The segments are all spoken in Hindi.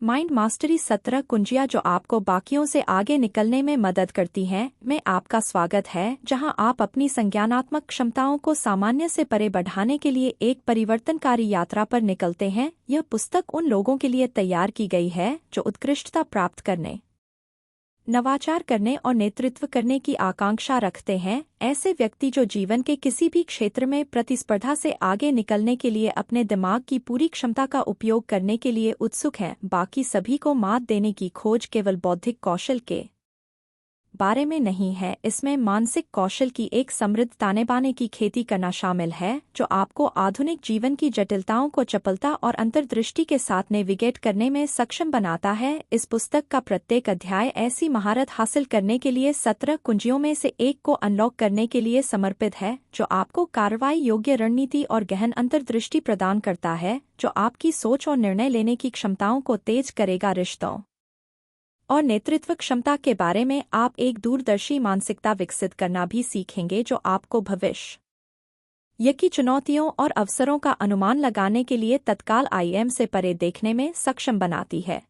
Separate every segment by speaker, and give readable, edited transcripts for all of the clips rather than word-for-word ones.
Speaker 1: माइंड मास्टरी 17 कुंजियां जो आपको बाकियों से आगे निकलने में मदद करती हैं में आपका स्वागत है, जहां आप अपनी संज्ञानात्मक क्षमताओं को सामान्य से परे बढ़ाने के लिए एक परिवर्तनकारी यात्रा पर निकलते हैं। यह पुस्तक उन लोगों के लिए तैयार की गई है जो उत्कृष्टता प्राप्त करने, नवाचार करने और नेतृत्व करने की आकांक्षा रखते हैं। ऐसे व्यक्ति जो जीवन के किसी भी क्षेत्र में प्रतिस्पर्धा से आगे निकलने के लिए अपने दिमाग की पूरी क्षमता का उपयोग करने के लिए उत्सुक हैं। बाकी सभी को मात देने की खोज केवल बौद्धिक कौशल के बारे में नहीं है, इसमें मानसिक कौशल की एक समृद्ध तानेबाने की खेती करना शामिल है, जो आपको आधुनिक जीवन की जटिलताओं को चपलता और अंतर्दृष्टि के साथ नेविगेट करने में सक्षम बनाता है। इस पुस्तक का प्रत्येक अध्याय ऐसी महारत हासिल करने के लिए 17 कुंजियों में से एक को अनलॉक करने के लिए समर्पित है, जो आपको कार्रवाई योग्य रणनीति और गहन अंतर्दृष्टि प्रदान करता है, जो आपकी सोच और निर्णय लेने की क्षमताओं को तेज करेगा। रिश्तों और नेतृत्व क्षमता के बारे में आप एक दूरदर्शी मानसिकता विकसित करना भी सीखेंगे, जो आपको भविष्य की चुनौतियों और अवसरों का अनुमान लगाने के लिए तत्काल आईएम से परे देखने में सक्षम बनाती है।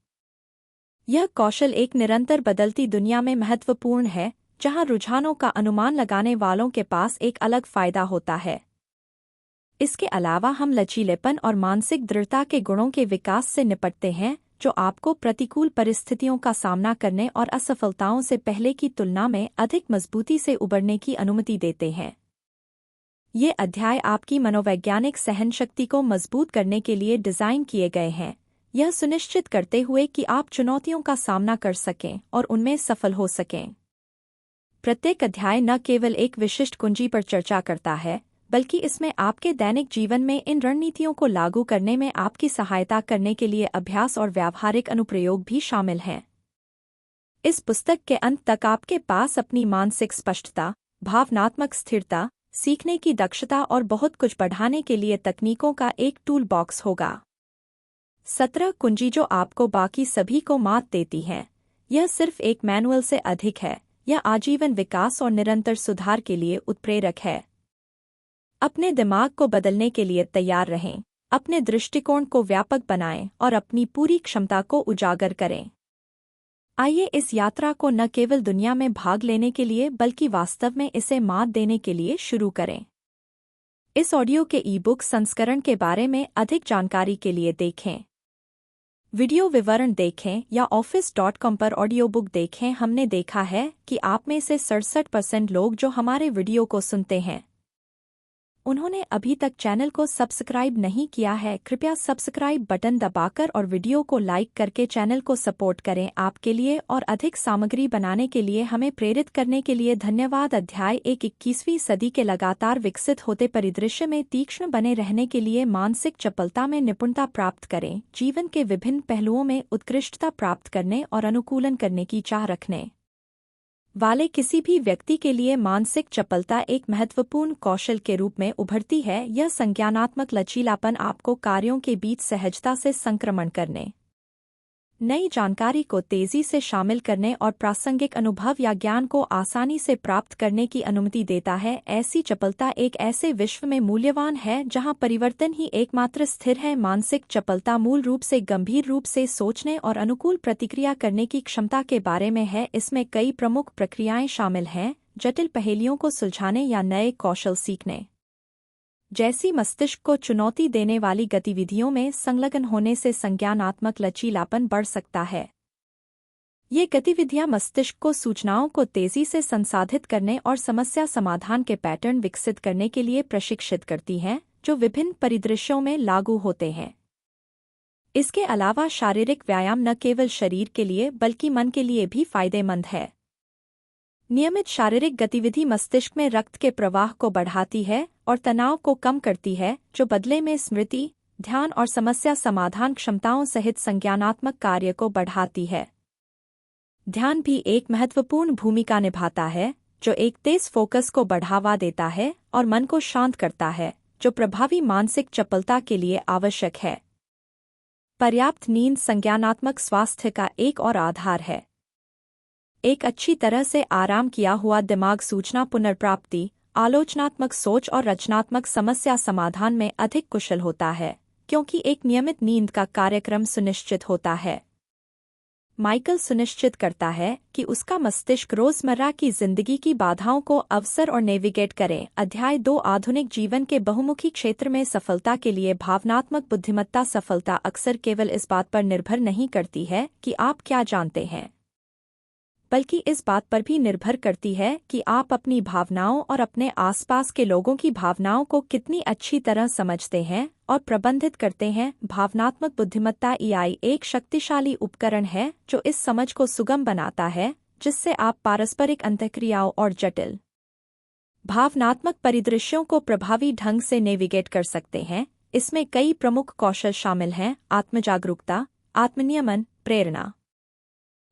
Speaker 1: यह कौशल एक निरंतर बदलती दुनिया में महत्वपूर्ण है, जहां रुझानों का अनुमान लगाने वालों के पास एक अलग फायदा होता है। इसके अलावा हम लचीलेपन और मानसिक दृढ़ता के गुणों के विकास से निपटते हैं, जो आपको प्रतिकूल परिस्थितियों का सामना करने और असफलताओं से पहले की तुलना में अधिक मजबूती से उबरने की अनुमति देते हैं। ये अध्याय आपकी मनोवैज्ञानिक सहनशक्ति को मजबूत करने के लिए डिज़ाइन किए गए हैं, यह सुनिश्चित करते हुए कि आप चुनौतियों का सामना कर सकें और उनमें सफल हो सकें। प्रत्येक अध्याय न केवल एक विशिष्ट कुंजी पर चर्चा करता है, बल्कि इसमें आपके दैनिक जीवन में इन रणनीतियों को लागू करने में आपकी सहायता करने के लिए अभ्यास और व्यावहारिक अनुप्रयोग भी शामिल हैं। इस पुस्तक के अंत तक आपके पास अपनी मानसिक स्पष्टता, भावनात्मक स्थिरता, सीखने की दक्षता और बहुत कुछ बढ़ाने के लिए तकनीकों का एक टूल बॉक्स होगा। 17 कुंजी जो आपको बाकी सभी को मात देती हैं। यह सिर्फ एक मैनुअल से अधिक है, यह आजीवन विकास और निरंतर सुधार के लिए उत्प्रेरक है। अपने दिमाग को बदलने के लिए तैयार रहें, अपने दृष्टिकोण को व्यापक बनाएं और अपनी पूरी क्षमता को उजागर करें। आइए इस यात्रा को न केवल दुनिया में भाग लेने के लिए बल्कि वास्तव में इसे मात देने के लिए शुरू करें। इस ऑडियो के ई-बुक संस्करण के बारे में अधिक जानकारी के लिए देखें, वीडियो विवरण देखें या office.com पर ऑडियो बुक देखें। हमने देखा है कि आप में से 67% लोग जो हमारे वीडियो को सुनते हैं, उन्होंने अभी तक चैनल को सब्सक्राइब नहीं किया है। कृपया सब्सक्राइब बटन दबाकर और वीडियो को लाइक करके चैनल को सपोर्ट करें। आपके लिए और अधिक सामग्री बनाने के लिए हमें प्रेरित करने के लिए धन्यवाद। अध्याय 21वीं सदी के लगातार विकसित होते परिदृश्य में तीक्ष्ण बने रहने के लिए मानसिक चपलता में निपुणता प्राप्त करें। जीवन के विभिन्न पहलुओं में उत्कृष्टता प्राप्त करने और अनुकूलन करने की चाह रखने वाले किसी भी व्यक्ति के लिए मानसिक चपलता एक महत्वपूर्ण कौशल के रूप में उभरती है। यह संज्ञानात्मक लचीलापन आपको कार्यों के बीच सहजता से संक्रमण करने, नई जानकारी को तेजी से शामिल करने और प्रासंगिक अनुभव या ज्ञान को आसानी से प्राप्त करने की अनुमति देता है। ऐसी चपलता एक ऐसे विश्व में मूल्यवान है जहां परिवर्तन ही एकमात्र स्थिर है। मानसिक चपलता मूल रूप से गंभीर रूप से सोचने और अनुकूल प्रतिक्रिया करने की क्षमता के बारे में है। इसमें कई प्रमुख प्रक्रियाएं शामिल हैं, जटिल पहेलियों को सुलझाने या नए कौशल सीखने जैसी मस्तिष्क को चुनौती देने वाली गतिविधियों में संलग्न होने से संज्ञानात्मक लचीलापन बढ़ सकता है। ये गतिविधियां मस्तिष्क को सूचनाओं को तेजी से संसाधित करने और समस्या समाधान के पैटर्न विकसित करने के लिए प्रशिक्षित करती हैं, जो विभिन्न परिदृश्यों में लागू होते हैं। इसके अलावा शारीरिक व्यायाम न केवल शरीर के लिए बल्कि मन के लिए भी फायदेमंद है। नियमित शारीरिक गतिविधि मस्तिष्क में रक्त के प्रवाह को बढ़ाती है और तनाव को कम करती है, जो बदले में स्मृति, ध्यान और समस्या समाधान क्षमताओं सहित संज्ञानात्मक कार्य को बढ़ाती है। ध्यान भी एक महत्वपूर्ण भूमिका निभाता है, जो एक तेज फोकस को बढ़ावा देता है और मन को शांत करता है, जो प्रभावी मानसिक चपलता के लिए आवश्यक है। पर्याप्त नींद संज्ञानात्मक स्वास्थ्य का एक और आधार है। एक अच्छी तरह से आराम किया हुआ दिमाग सूचना पुनर्प्राप्ति, आलोचनात्मक सोच और रचनात्मक समस्या समाधान में अधिक कुशल होता है, क्योंकि एक नियमित नींद का कार्यक्रम सुनिश्चित होता है। माइकल सुनिश्चित करता है कि उसका मस्तिष्क रोजमर्रा की जिंदगी की बाधाओं को अवसर और नेविगेट करे। अध्याय 2 आधुनिक जीवन के बहुमुखी क्षेत्र में सफलता के लिए भावनात्मक बुद्धिमत्ता। सफलता अक्सर केवल इस बात पर निर्भर नहीं करती है कि आप क्या जानते हैं, बल्कि इस बात पर भी निर्भर करती है कि आप अपनी भावनाओं और अपने आसपास के लोगों की भावनाओं को कितनी अच्छी तरह समझते हैं और प्रबंधित करते हैं। भावनात्मक बुद्धिमत्ता EI एक शक्तिशाली उपकरण है जो इस समझ को सुगम बनाता है जिससे आप पारस्परिक अंतःक्रियाओं और जटिल भावनात्मक परिदृश्यों को प्रभावी ढंग से नेविगेट कर सकते हैं। इसमें कई प्रमुख कौशल शामिल हैं: आत्मजागरूकता, आत्मनियमन, प्रेरणा,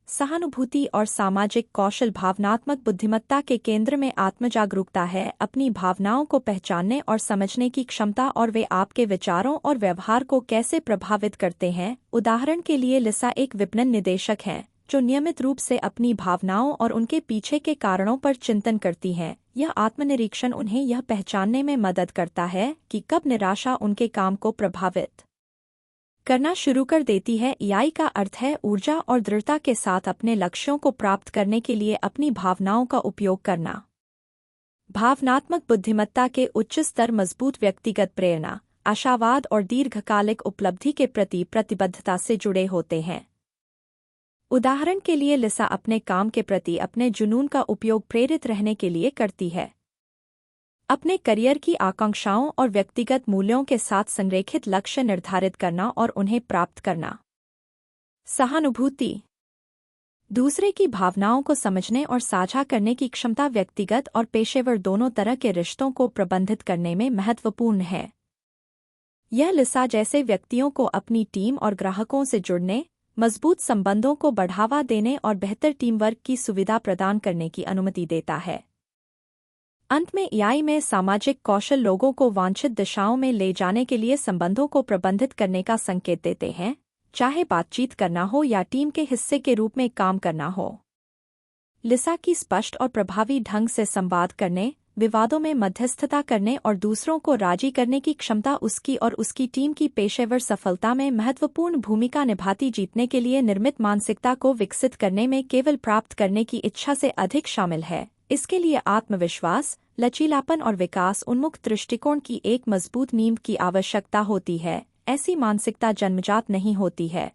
Speaker 1: सहानुभूति और सामाजिक कौशल। भावनात्मक बुद्धिमत्ता के केंद्र में आत्मजागरूकता है, अपनी भावनाओं को पहचानने और समझने की क्षमता और वे आपके विचारों और व्यवहार को कैसे प्रभावित करते हैं। उदाहरण के लिए लिसा एक विपणन निदेशक है जो नियमित रूप से अपनी भावनाओं और उनके पीछे के कारणों पर चिंतन करती है। यह आत्मनिरीक्षण उन्हें यह पहचानने में मदद करता है कि कब निराशा उनके काम को प्रभावित करना शुरू कर देती है। EI का अर्थ है ऊर्जा और दृढ़ता के साथ अपने लक्ष्यों को प्राप्त करने के लिए अपनी भावनाओं का उपयोग करना। भावनात्मक बुद्धिमत्ता के उच्च स्तर मजबूत व्यक्तिगत प्रेरणा, आशावाद और दीर्घकालिक उपलब्धि के प्रति प्रतिबद्धता से जुड़े होते हैं। उदाहरण के लिए लिसा अपने काम के प्रति अपने जुनून का उपयोग प्रेरित रहने के लिए करती है, अपने करियर की आकांक्षाओं और व्यक्तिगत मूल्यों के साथ संरेखित लक्ष्य निर्धारित करना और उन्हें प्राप्त करना। सहानुभूति, दूसरे की भावनाओं को समझने और साझा करने की क्षमता व्यक्तिगत और पेशेवर दोनों तरह के रिश्तों को प्रबंधित करने में महत्वपूर्ण है। यह लिसा जैसे व्यक्तियों को अपनी टीम और ग्राहकों से जुड़ने, मजबूत संबंधों को बढ़ावा देने और बेहतर टीम वर्क की सुविधा प्रदान करने की अनुमति देता है। अंत में EI में सामाजिक कौशल लोगों को वांछित दिशाओं में ले जाने के लिए संबंधों को प्रबंधित करने का संकेत देते हैं, चाहे बातचीत करना हो या टीम के हिस्से के रूप में काम करना हो। लिसा की स्पष्ट और प्रभावी ढंग से संवाद करने, विवादों में मध्यस्थता करने और दूसरों को राजी करने की क्षमता उसकी और उसकी टीम की पेशेवर सफलता में महत्वपूर्ण भूमिका निभाती। जीतने के लिए निर्मित मानसिकता को विकसित करने में केवल प्राप्त करने की इच्छा से अधिक शामिल है। इसके लिए आत्मविश्वास, लचीलापन और विकास उन्मुख दृष्टिकोण की एक मजबूत नींव की आवश्यकता होती है। ऐसी मानसिकता जन्मजात नहीं होती है,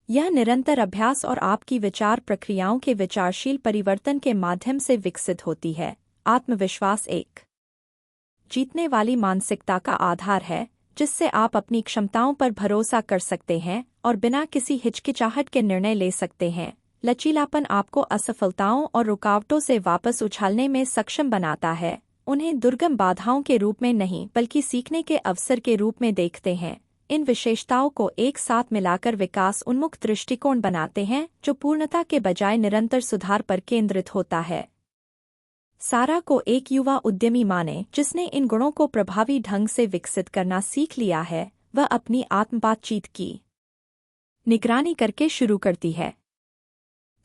Speaker 1: यह निरंतर अभ्यास और आपकी विचार प्रक्रियाओं के विचारशील परिवर्तन के माध्यम से विकसित होती है। आत्मविश्वास एक जीतने वाली मानसिकता का आधार है जिससे आप अपनी क्षमताओं पर भरोसा कर सकते हैं और बिना किसी हिचकिचाहट के निर्णय ले सकते हैं। लचीलापन आपको असफलताओं और रुकावटों से वापस उछालने में सक्षम बनाता है, उन्हें दुर्गम बाधाओं के रूप में नहीं बल्कि सीखने के अवसर के रूप में देखते हैं। इन विशेषताओं को एक साथ मिलाकर विकास उन्मुख दृष्टिकोण बनाते हैं जो पूर्णता के बजाय निरंतर सुधार पर केंद्रित होता है। सारा को एक युवा उद्यमी माने जिसने इन गुणों को प्रभावी ढंग से विकसित करना सीख लिया है। वह अपनी आत्म बातचीत की निगरानी करके शुरू करती है,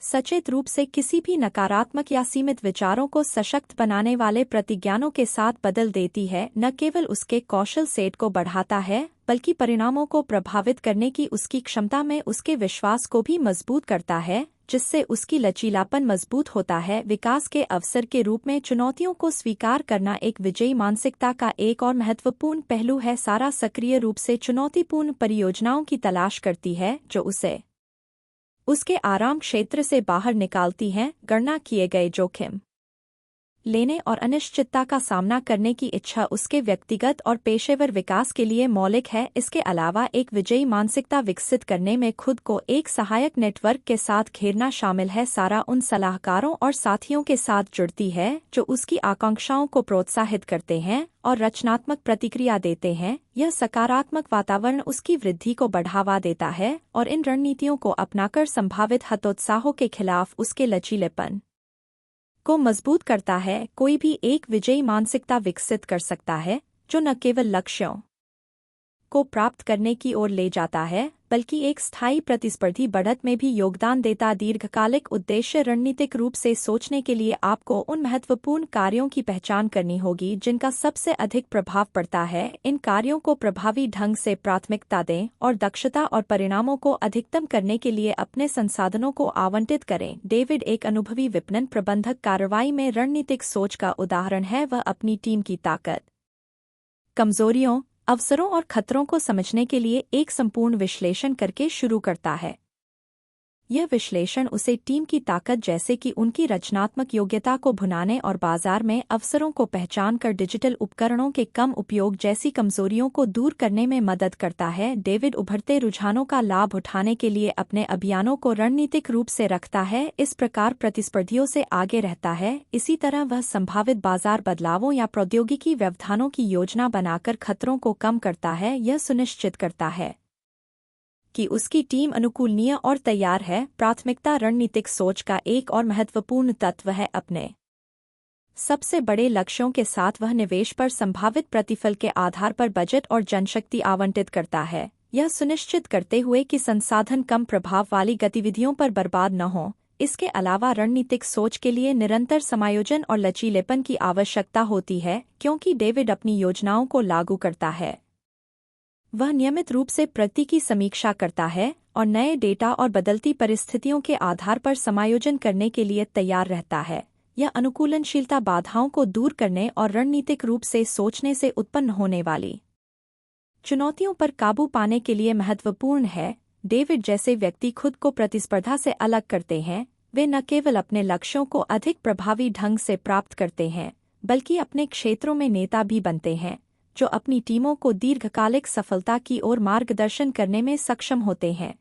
Speaker 1: सचेत रूप से किसी भी नकारात्मक या सीमित विचारों को सशक्त बनाने वाले प्रतिज्ञानों के साथ बदल देती है। न केवल उसके कौशल सेट को बढ़ाता है बल्कि परिणामों को प्रभावित करने की उसकी क्षमता में उसके विश्वास को भी मजबूत करता है, जिससे उसकी लचीलापन मजबूत होता है। विकास के अवसर के रूप में चुनौतियों को स्वीकार करना एक विजयी मानसिकता का एक और महत्वपूर्ण पहलू है। सारा सक्रिय रूप से चुनौतीपूर्ण परियोजनाओं की तलाश करती है जो उसे उसके आराम क्षेत्र से बाहर निकालती हैं। गणना किए गए जोखिम लेने और अनिश्चितता का सामना करने की इच्छा उसके व्यक्तिगत और पेशेवर विकास के लिए मौलिक है। इसके अलावा एक विजयी मानसिकता विकसित करने में खुद को एक सहायक नेटवर्क के साथ घेरना शामिल है। सारा उन सलाहकारों और साथियों के साथ जुड़ती है जो उसकी आकांक्षाओं को प्रोत्साहित करते हैं और रचनात्मक प्रतिक्रिया देते हैं। यह सकारात्मक वातावरण उसकी वृद्धि को बढ़ावा देता है और इन रणनीतियों को अपनाकर संभावित हतोत्साहों के खिलाफ उसके लचीलेपन को मजबूत करता है। कोई भी एक विजयी मानसिकता विकसित कर सकता है जो न केवल लक्ष्यों को प्राप्त करने की ओर ले जाता है बल्कि एक स्थायी प्रतिस्पर्धी बढ़त में भी योगदान देता। दीर्घकालिक उद्देश्य रणनीतिक रूप से सोचने के लिए आपको उन महत्वपूर्ण कार्यों की पहचान करनी होगी जिनका सबसे अधिक प्रभाव पड़ता है। इन कार्यों को प्रभावी ढंग से प्राथमिकता दें और दक्षता और परिणामों को अधिकतम करने के लिए अपने संसाधनों को आवंटित करें। डेविड एक अनुभवी विपणन प्रबंधक कार्रवाई में रणनीतिक सोच का उदाहरण है। वह अपनी टीम की ताकत, कमजोरियों, अवसरों और खतरों को समझने के लिए एक संपूर्ण विश्लेषण करके शुरू करता है। यह विश्लेषण उसे टीम की ताकत जैसे कि उनकी रचनात्मक योग्यता को भुनाने और बाजार में अवसरों को पहचान कर डिजिटल उपकरणों के कम उपयोग जैसी कमजोरियों को दूर करने में मदद करता है। डेविड उभरते रुझानों का लाभ उठाने के लिए अपने अभियानों को रणनीतिक रूप से रखता है, इस प्रकार प्रतिस्पर्धियों से आगे रहता है। इसी तरह वह संभावित बाजार बदलावों या प्रौद्योगिकी व्यवधानों की योजना बनाकर खतरों को कम करता है। यह सुनिश्चित करता है कि उसकी टीम अनुकूलनीय और तैयार है। प्राथमिकता रणनीतिक सोच का एक और महत्वपूर्ण तत्व है। अपने सबसे बड़े लक्ष्यों के साथ वह निवेश पर संभावित प्रतिफल के आधार पर बजट और जनशक्ति आवंटित करता है, यह सुनिश्चित करते हुए कि संसाधन कम प्रभाव वाली गतिविधियों पर बर्बाद न हों। इसके अलावा रणनीतिक सोच के लिए निरंतर समायोजन और लचीलेपन की आवश्यकता होती है, क्योंकि डेविड अपनी योजनाओं को लागू करता है। वह नियमित रूप से प्रगति की समीक्षा करता है और नए डेटा और बदलती परिस्थितियों के आधार पर समायोजन करने के लिए तैयार रहता है। यह अनुकूलनशीलता बाधाओं को दूर करने और रणनीतिक रूप से सोचने से उत्पन्न होने वाली चुनौतियों पर काबू पाने के लिए महत्वपूर्ण है। डेविड जैसे व्यक्ति खुद को प्रतिस्पर्धा से अलग करते हैं। वे न केवल अपने लक्ष्यों को अधिक प्रभावी ढंग से प्राप्त करते हैं, बल्कि अपने क्षेत्रों में नेता भी बनते हैं, जो अपनी टीमों को दीर्घकालिक सफलता की ओर मार्गदर्शन करने में सक्षम होते हैं।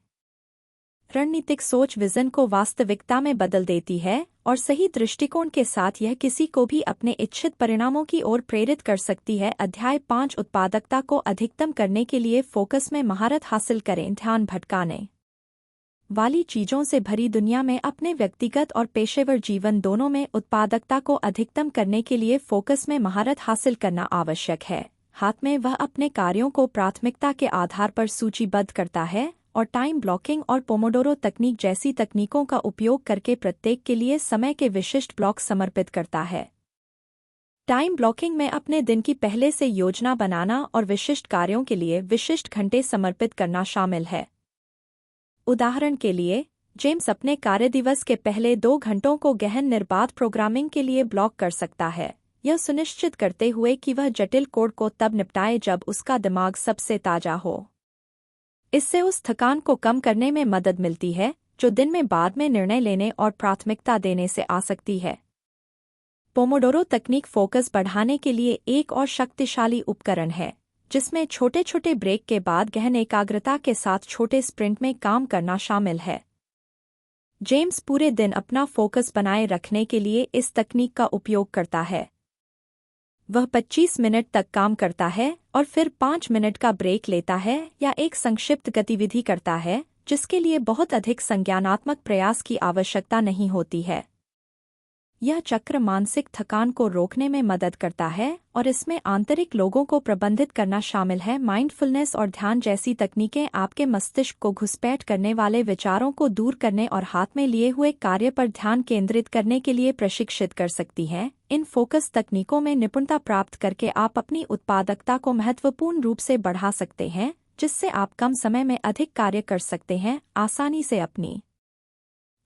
Speaker 1: रणनीतिक सोच विजन को वास्तविकता में बदल देती है और सही दृष्टिकोण के साथ यह किसी को भी अपने इच्छित परिणामों की ओर प्रेरित कर सकती है। अध्याय 5 उत्पादकता को अधिकतम करने के लिए फोकस में महारत हासिल करें। ध्यान भटकाने वाली चीजों से भरी दुनिया में अपने व्यक्तिगत और पेशेवर जीवन दोनों में उत्पादकता को अधिकतम करने के लिए फोकस में महारत हासिल करना आवश्यक है। हाथ में वह अपने कार्यों को प्राथमिकता के आधार पर सूचीबद्ध करता है और टाइम ब्लॉकिंग और पोमोडोरो तकनीक जैसी तकनीकों का उपयोग करके प्रत्येक के लिए समय के विशिष्ट ब्लॉक समर्पित करता है। टाइम ब्लॉकिंग में अपने दिन की पहले से योजना बनाना और विशिष्ट कार्यों के लिए विशिष्ट घंटे समर्पित करना शामिल है। उदाहरण के लिए, जेम्स अपने कार्यदिवस के पहले 2 घंटों को गहन निर्बाध प्रोग्रामिंग के लिए ब्लॉक कर सकता है, यह सुनिश्चित करते हुए कि वह जटिल कोड को तब निपटाए जब उसका दिमाग सबसे ताजा हो। इससे उस थकान को कम करने में मदद मिलती है जो दिन में बाद में निर्णय लेने और प्राथमिकता देने से आ सकती है। पोमोडोरो तकनीक फोकस बढ़ाने के लिए एक और शक्तिशाली उपकरण है, जिसमें छोटे छोटे ब्रेक के बाद गहन एकाग्रता के साथ छोटे स्प्रिंट में काम करना शामिल है। जेम्स पूरे दिन अपना फोकस बनाए रखने के लिए इस तकनीक का उपयोग करता है। वह 25 मिनट तक काम करता है और फिर 5 मिनट का ब्रेक लेता है या एक संक्षिप्त गतिविधि करता है, जिसके लिए बहुत अधिक संज्ञानात्मक प्रयास की आवश्यकता नहीं होती है। यह चक्र मानसिक थकान को रोकने में मदद करता है और इसमें आंतरिक लोगों को प्रबंधित करना शामिल है। माइंडफुलनेस और ध्यान जैसी तकनीकें आपके मस्तिष्क को घुसपैठ करने वाले विचारों को दूर करने और हाथ में लिए हुए कार्य पर ध्यान केंद्रित करने के लिए प्रशिक्षित कर सकती हैं। इन फोकस तकनीकों में निपुणता प्राप्त करके आप अपनी उत्पादकता को महत्वपूर्ण रूप से बढ़ा सकते हैं, जिससे आप कम समय में अधिक कार्य कर सकते हैं, आसानी से अपनी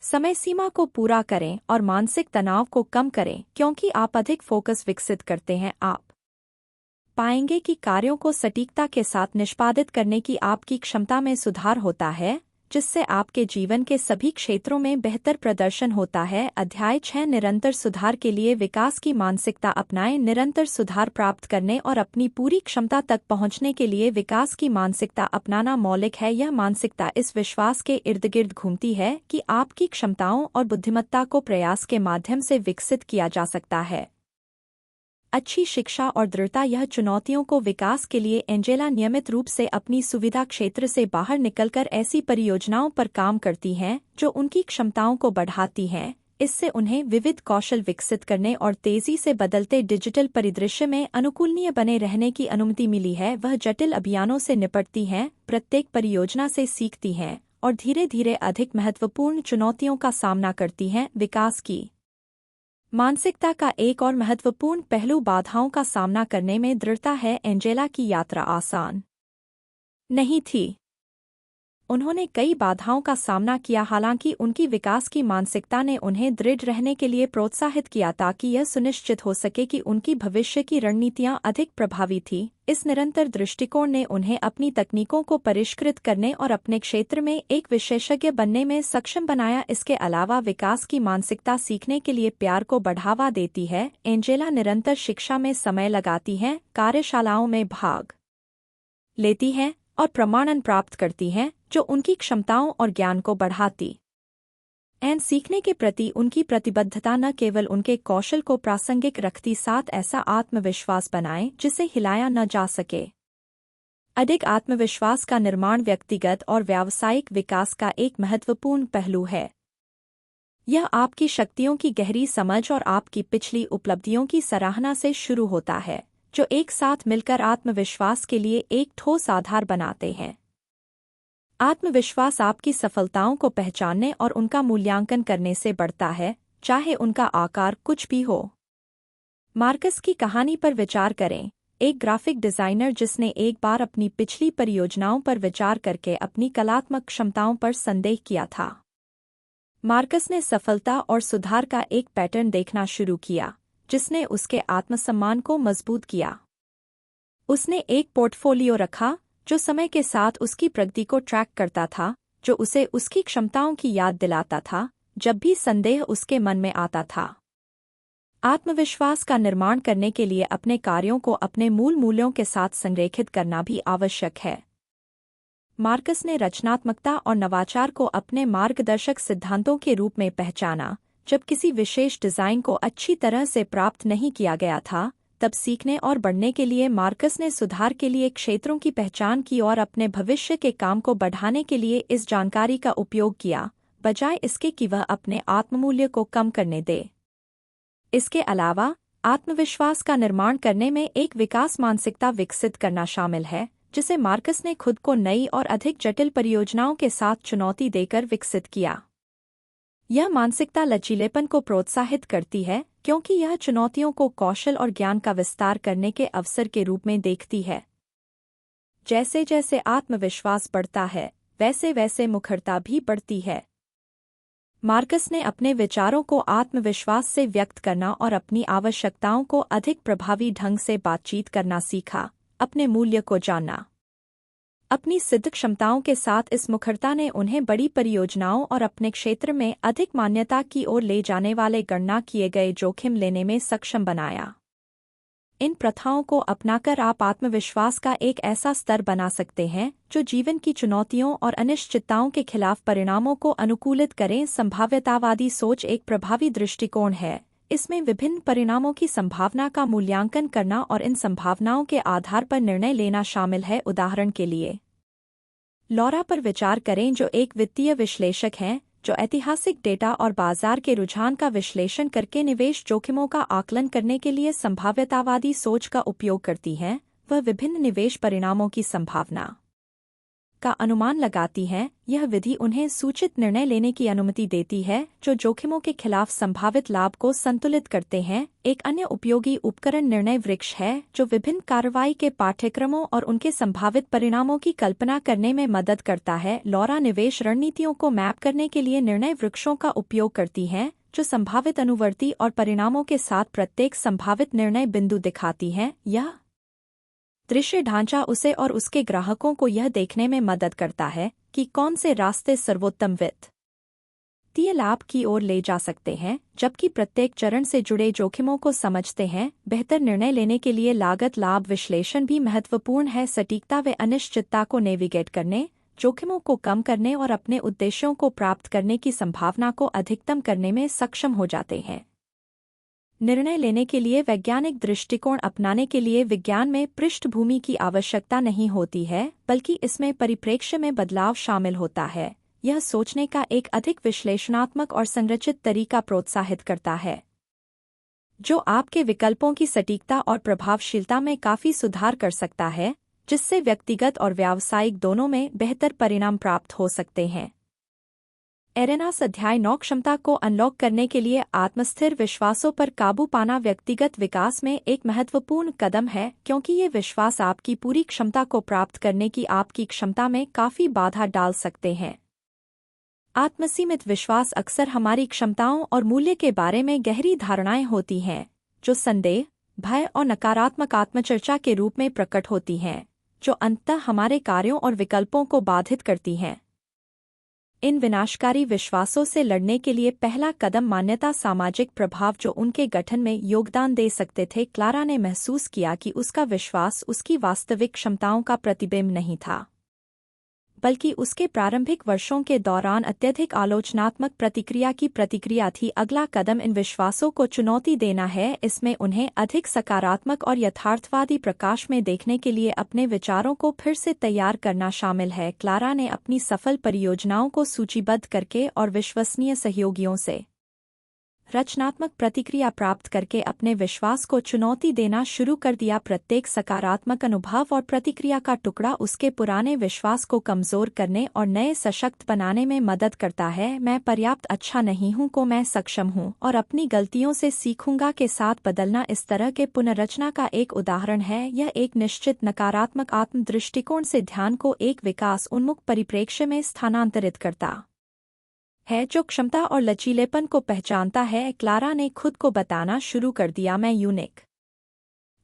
Speaker 1: समय सीमा को पूरा करें और मानसिक तनाव को कम करें। क्योंकि आप अधिक फोकस विकसित करते हैं, आप पाएंगे कि कार्यों को सटीकता के साथ निष्पादित करने की आपकी क्षमता में सुधार होता है, जिससे आपके जीवन के सभी क्षेत्रों में बेहतर प्रदर्शन होता है। अध्याय 6 निरंतर सुधार के लिए विकास की मानसिकता अपनाएं। निरंतर सुधार प्राप्त करने और अपनी पूरी क्षमता तक पहुंचने के लिए विकास की मानसिकता अपनाना मौलिक है। यह मानसिकता इस विश्वास के इर्द गिर्द घूमती है कि आपकी क्षमताओं और बुद्धिमत्ता को प्रयास के माध्यम से विकसित किया जा सकता है। अच्छी शिक्षा और दृढ़ता यह चुनौतियों को विकास के लिए एंजेला नियमित रूप से अपनी सुविधा क्षेत्र से बाहर निकलकर ऐसी परियोजनाओं पर काम करती हैं जो उनकी क्षमताओं को बढ़ाती हैं, इससे उन्हें विविध कौशल विकसित करने और तेजी से बदलते डिजिटल परिदृश्य में अनुकूलनीय बने रहने की अनुमति मिली है। वह जटिल अभियानों से निपटती हैं, प्रत्येक परियोजना से सीखती हैं और धीरे धीरे अधिक महत्वपूर्ण चुनौतियों का सामना करती हैं। विकास की मानसिकता का एक और महत्वपूर्ण पहलू बाधाओं का सामना करने में दृढ़ता है। एंजेला की यात्रा आसान नहीं थी। उन्होंने कई बाधाओं का सामना किया, हालांकि उनकी विकास की मानसिकता ने उन्हें दृढ़ रहने के लिए प्रोत्साहित किया ताकि यह सुनिश्चित हो सके कि उनकी भविष्य की रणनीतियां अधिक प्रभावी थीं। इस निरंतर दृष्टिकोण ने उन्हें अपनी तकनीकों को परिष्कृत करने और अपने क्षेत्र में एक विशेषज्ञ बनने में सक्षम बनाया। इसके अलावा विकास की मानसिकता सीखने के लिए प्यार को बढ़ावा देती है। एंजेला निरंतर शिक्षा में समय लगाती हैं, कार्यशालाओं में भाग लेती हैं और प्रमाणन प्राप्त करती हैं जो उनकी क्षमताओं और ज्ञान को बढ़ाती एन सीखने के प्रति उनकी प्रतिबद्धता न केवल उनके कौशल को प्रासंगिक रखती, साथ ऐसा आत्मविश्वास बनाए जिसे हिलाया न जा सके। अधिक आत्मविश्वास का निर्माण व्यक्तिगत और व्यावसायिक विकास का एक महत्वपूर्ण पहलू है। यह आपकी शक्तियों की गहरी समझ और आपकी पिछली उपलब्धियों की सराहना से शुरू होता है, जो एक साथ मिलकर आत्मविश्वास के लिए एक ठोस आधार बनाते हैं। आत्मविश्वास आपकी सफलताओं को पहचानने और उनका मूल्यांकन करने से बढ़ता है, चाहे उनका आकार कुछ भी हो। मार्कस की कहानी पर विचार करें, एक ग्राफिक डिजाइनर जिसने एक बार अपनी पिछली परियोजनाओं पर विचार करके अपनी कलात्मक क्षमताओं पर संदेह किया था। मार्कस ने सफलता और सुधार का एक पैटर्न देखना शुरू किया, जिसने उसके आत्मसम्मान को मजबूत किया। उसने एक पोर्टफोलियो रखा जो समय के साथ उसकी प्रगति को ट्रैक करता था, जो उसे उसकी क्षमताओं की याद दिलाता था जब भी संदेह उसके मन में आता था। आत्मविश्वास का निर्माण करने के लिए अपने कार्यों को अपने मूल मूल्यों के साथ संरेखित करना भी आवश्यक है। मार्कस ने रचनात्मकता और नवाचार को अपने मार्गदर्शक सिद्धांतों के रूप में पहचाना। जब किसी विशेष डिजाइन को अच्छी तरह से प्राप्त नहीं किया गया था, तब सीखने और बढ़ने के लिए मार्कस ने सुधार के लिए क्षेत्रों की पहचान की और अपने भविष्य के काम को बढ़ाने के लिए इस जानकारी का उपयोग किया, बजाय इसके कि वह अपने आत्ममूल्य को कम करने दे। इसके अलावा आत्मविश्वास का निर्माण करने में एक विकास मानसिकता विकसित करना शामिल है, जिसे मार्कस ने खुद को नई और अधिक जटिल परियोजनाओं के साथ चुनौती देकर विकसित किया। यह मानसिकता लचीलेपन को प्रोत्साहित करती है, क्योंकि यह चुनौतियों को कौशल और ज्ञान का विस्तार करने के अवसर के रूप में देखती है। जैसे जैसे आत्मविश्वास बढ़ता है, वैसे वैसे मुखरता भी बढ़ती है। मार्कस ने अपने विचारों को आत्मविश्वास से व्यक्त करना और अपनी आवश्यकताओं को अधिक प्रभावी ढंग से बातचीत करना सीखा, अपने मूल्य को जानना। अपनी सिद्ध क्षमताओं के साथ इस मुखरता ने उन्हें बड़ी परियोजनाओं और अपने क्षेत्र में अधिक मान्यता की ओर ले जाने वाले गणना किए गए जोखिम लेने में सक्षम बनाया। इन प्रथाओं को अपनाकर आप आत्मविश्वास का एक ऐसा स्तर बना सकते हैं जो जीवन की चुनौतियों और अनिश्चितताओं के खिलाफ परिणामों को अनुकूलित करें। संभाव्यतावादी सोच एक प्रभावी दृष्टिकोण है। इसमें विभिन्न परिणामों की संभावना का मूल्यांकन करना और इन संभावनाओं के आधार पर निर्णय लेना शामिल है। उदाहरण के लिए, लॉरा पर विचार करें, जो एक वित्तीय विश्लेषक हैं, जो ऐतिहासिक डेटा और बाजार के रुझान का विश्लेषण करके निवेश जोखिमों का आकलन करने के लिए संभाव्यतावादी सोच का उपयोग करती हैं। वह विभिन्न निवेश परिणामों की संभावना का अनुमान लगाती हैं। यह विधि उन्हें सूचित निर्णय लेने की अनुमति देती है जो जोखिमों के खिलाफ संभावित लाभ को संतुलित करते हैं। एक अन्य उपयोगी उपकरण निर्णय वृक्ष है, जो विभिन्न कार्रवाई के पाठ्यक्रमों और उनके संभावित परिणामों की कल्पना करने में मदद करता है। लॉरा निवेश रणनीतियों को मैप करने के लिए निर्णय वृक्षों का उपयोग करती हैं, जो संभावित अनुवर्ती और परिणामों के साथ प्रत्येक संभावित निर्णय बिंदु दिखाती हैं। यह दृश्य ढांचा उसे और उसके ग्राहकों को यह देखने में मदद करता है कि कौन से रास्ते सर्वोत्तम वित्तीय लाभ की ओर ले जा सकते हैं, जबकि प्रत्येक चरण से जुड़े जोखिमों को समझते हैं। बेहतर निर्णय लेने के लिए लागत लाभ विश्लेषण भी महत्वपूर्ण है। सटीकता व अनिश्चितता को नेविगेट करने, जोखिमों को कम करने और अपने उद्देश्यों को प्राप्त करने की संभावना को अधिकतम करने में सक्षम हो जाते हैं। निर्णय लेने के लिए वैज्ञानिक दृष्टिकोण अपनाने के लिए विज्ञान में पृष्ठभूमि की आवश्यकता नहीं होती है, बल्कि इसमें परिप्रेक्ष्य में बदलाव शामिल होता है। यह सोचने का एक अधिक विश्लेषणात्मक और संरचित तरीका प्रोत्साहित करता है, जो आपके विकल्पों की सटीकता और प्रभावशीलता में काफी सुधार कर सकता है, जिससे व्यक्तिगत और व्यावसायिक दोनों में बेहतर परिणाम प्राप्त हो सकते हैं। एरेनास अध्याय 9 क्षमता को अनलॉक करने के लिए आत्मस्थिर विश्वासों पर काबू पाना व्यक्तिगत विकास में एक महत्वपूर्ण कदम है, क्योंकि ये विश्वास आपकी पूरी क्षमता को प्राप्त करने की आपकी क्षमता में काफी बाधा डाल सकते हैं। आत्मसीमित विश्वास अक्सर हमारी क्षमताओं और मूल्य के बारे में गहरी धारणाएं होती हैं, जो संदेह, भय और नकारात्मक आत्मचर्चा के रूप में प्रकट होती हैं, जो अंततः हमारे कार्यों और विकल्पों को बाधित करती हैं। इन विनाशकारी विश्वासों से लड़ने के लिए पहला कदम मान्यता सामाजिक प्रभाव जो उनके गठन में योगदान दे सकते थे। क्लारा ने महसूस किया कि उसका विश्वास उसकी वास्तविक क्षमताओं का प्रतिबिंब नहीं था, बल्कि उसके प्रारंभिक वर्षों के दौरान अत्यधिक आलोचनात्मक प्रतिक्रिया की प्रतिक्रिया थी। अगला कदम इन विश्वासों को चुनौती देना है, इसमें उन्हें अधिक सकारात्मक और यथार्थवादी प्रकाश में देखने के लिए अपने विचारों को फिर से तैयार करना शामिल है। क्लारा ने अपनी सफल परियोजनाओं को सूचीबद्ध करके और विश्वसनीय सहयोगियों से रचनात्मक प्रतिक्रिया प्राप्त करके अपने विश्वास को चुनौती देना शुरू कर दिया। प्रत्येक सकारात्मक अनुभव और प्रतिक्रिया का टुकड़ा उसके पुराने विश्वास को कमजोर करने और नए सशक्त बनाने में मदद करता है। मैं पर्याप्त अच्छा नहीं हूं को मैं सक्षम हूं और अपनी गलतियों से सीखूंगा के साथ बदलना इस तरह के पुनर्रचना का एक उदाहरण है। यह एक निश्चित नकारात्मक आत्म दृष्टिकोण से ध्यान को एक विकास उन्मुख परिप्रेक्ष्य में स्थानांतरित करता है, जो क्षमता और लचीलेपन को पहचानता है। क्लारा ने खुद को बताना शुरू कर दिया, मैं यूनिक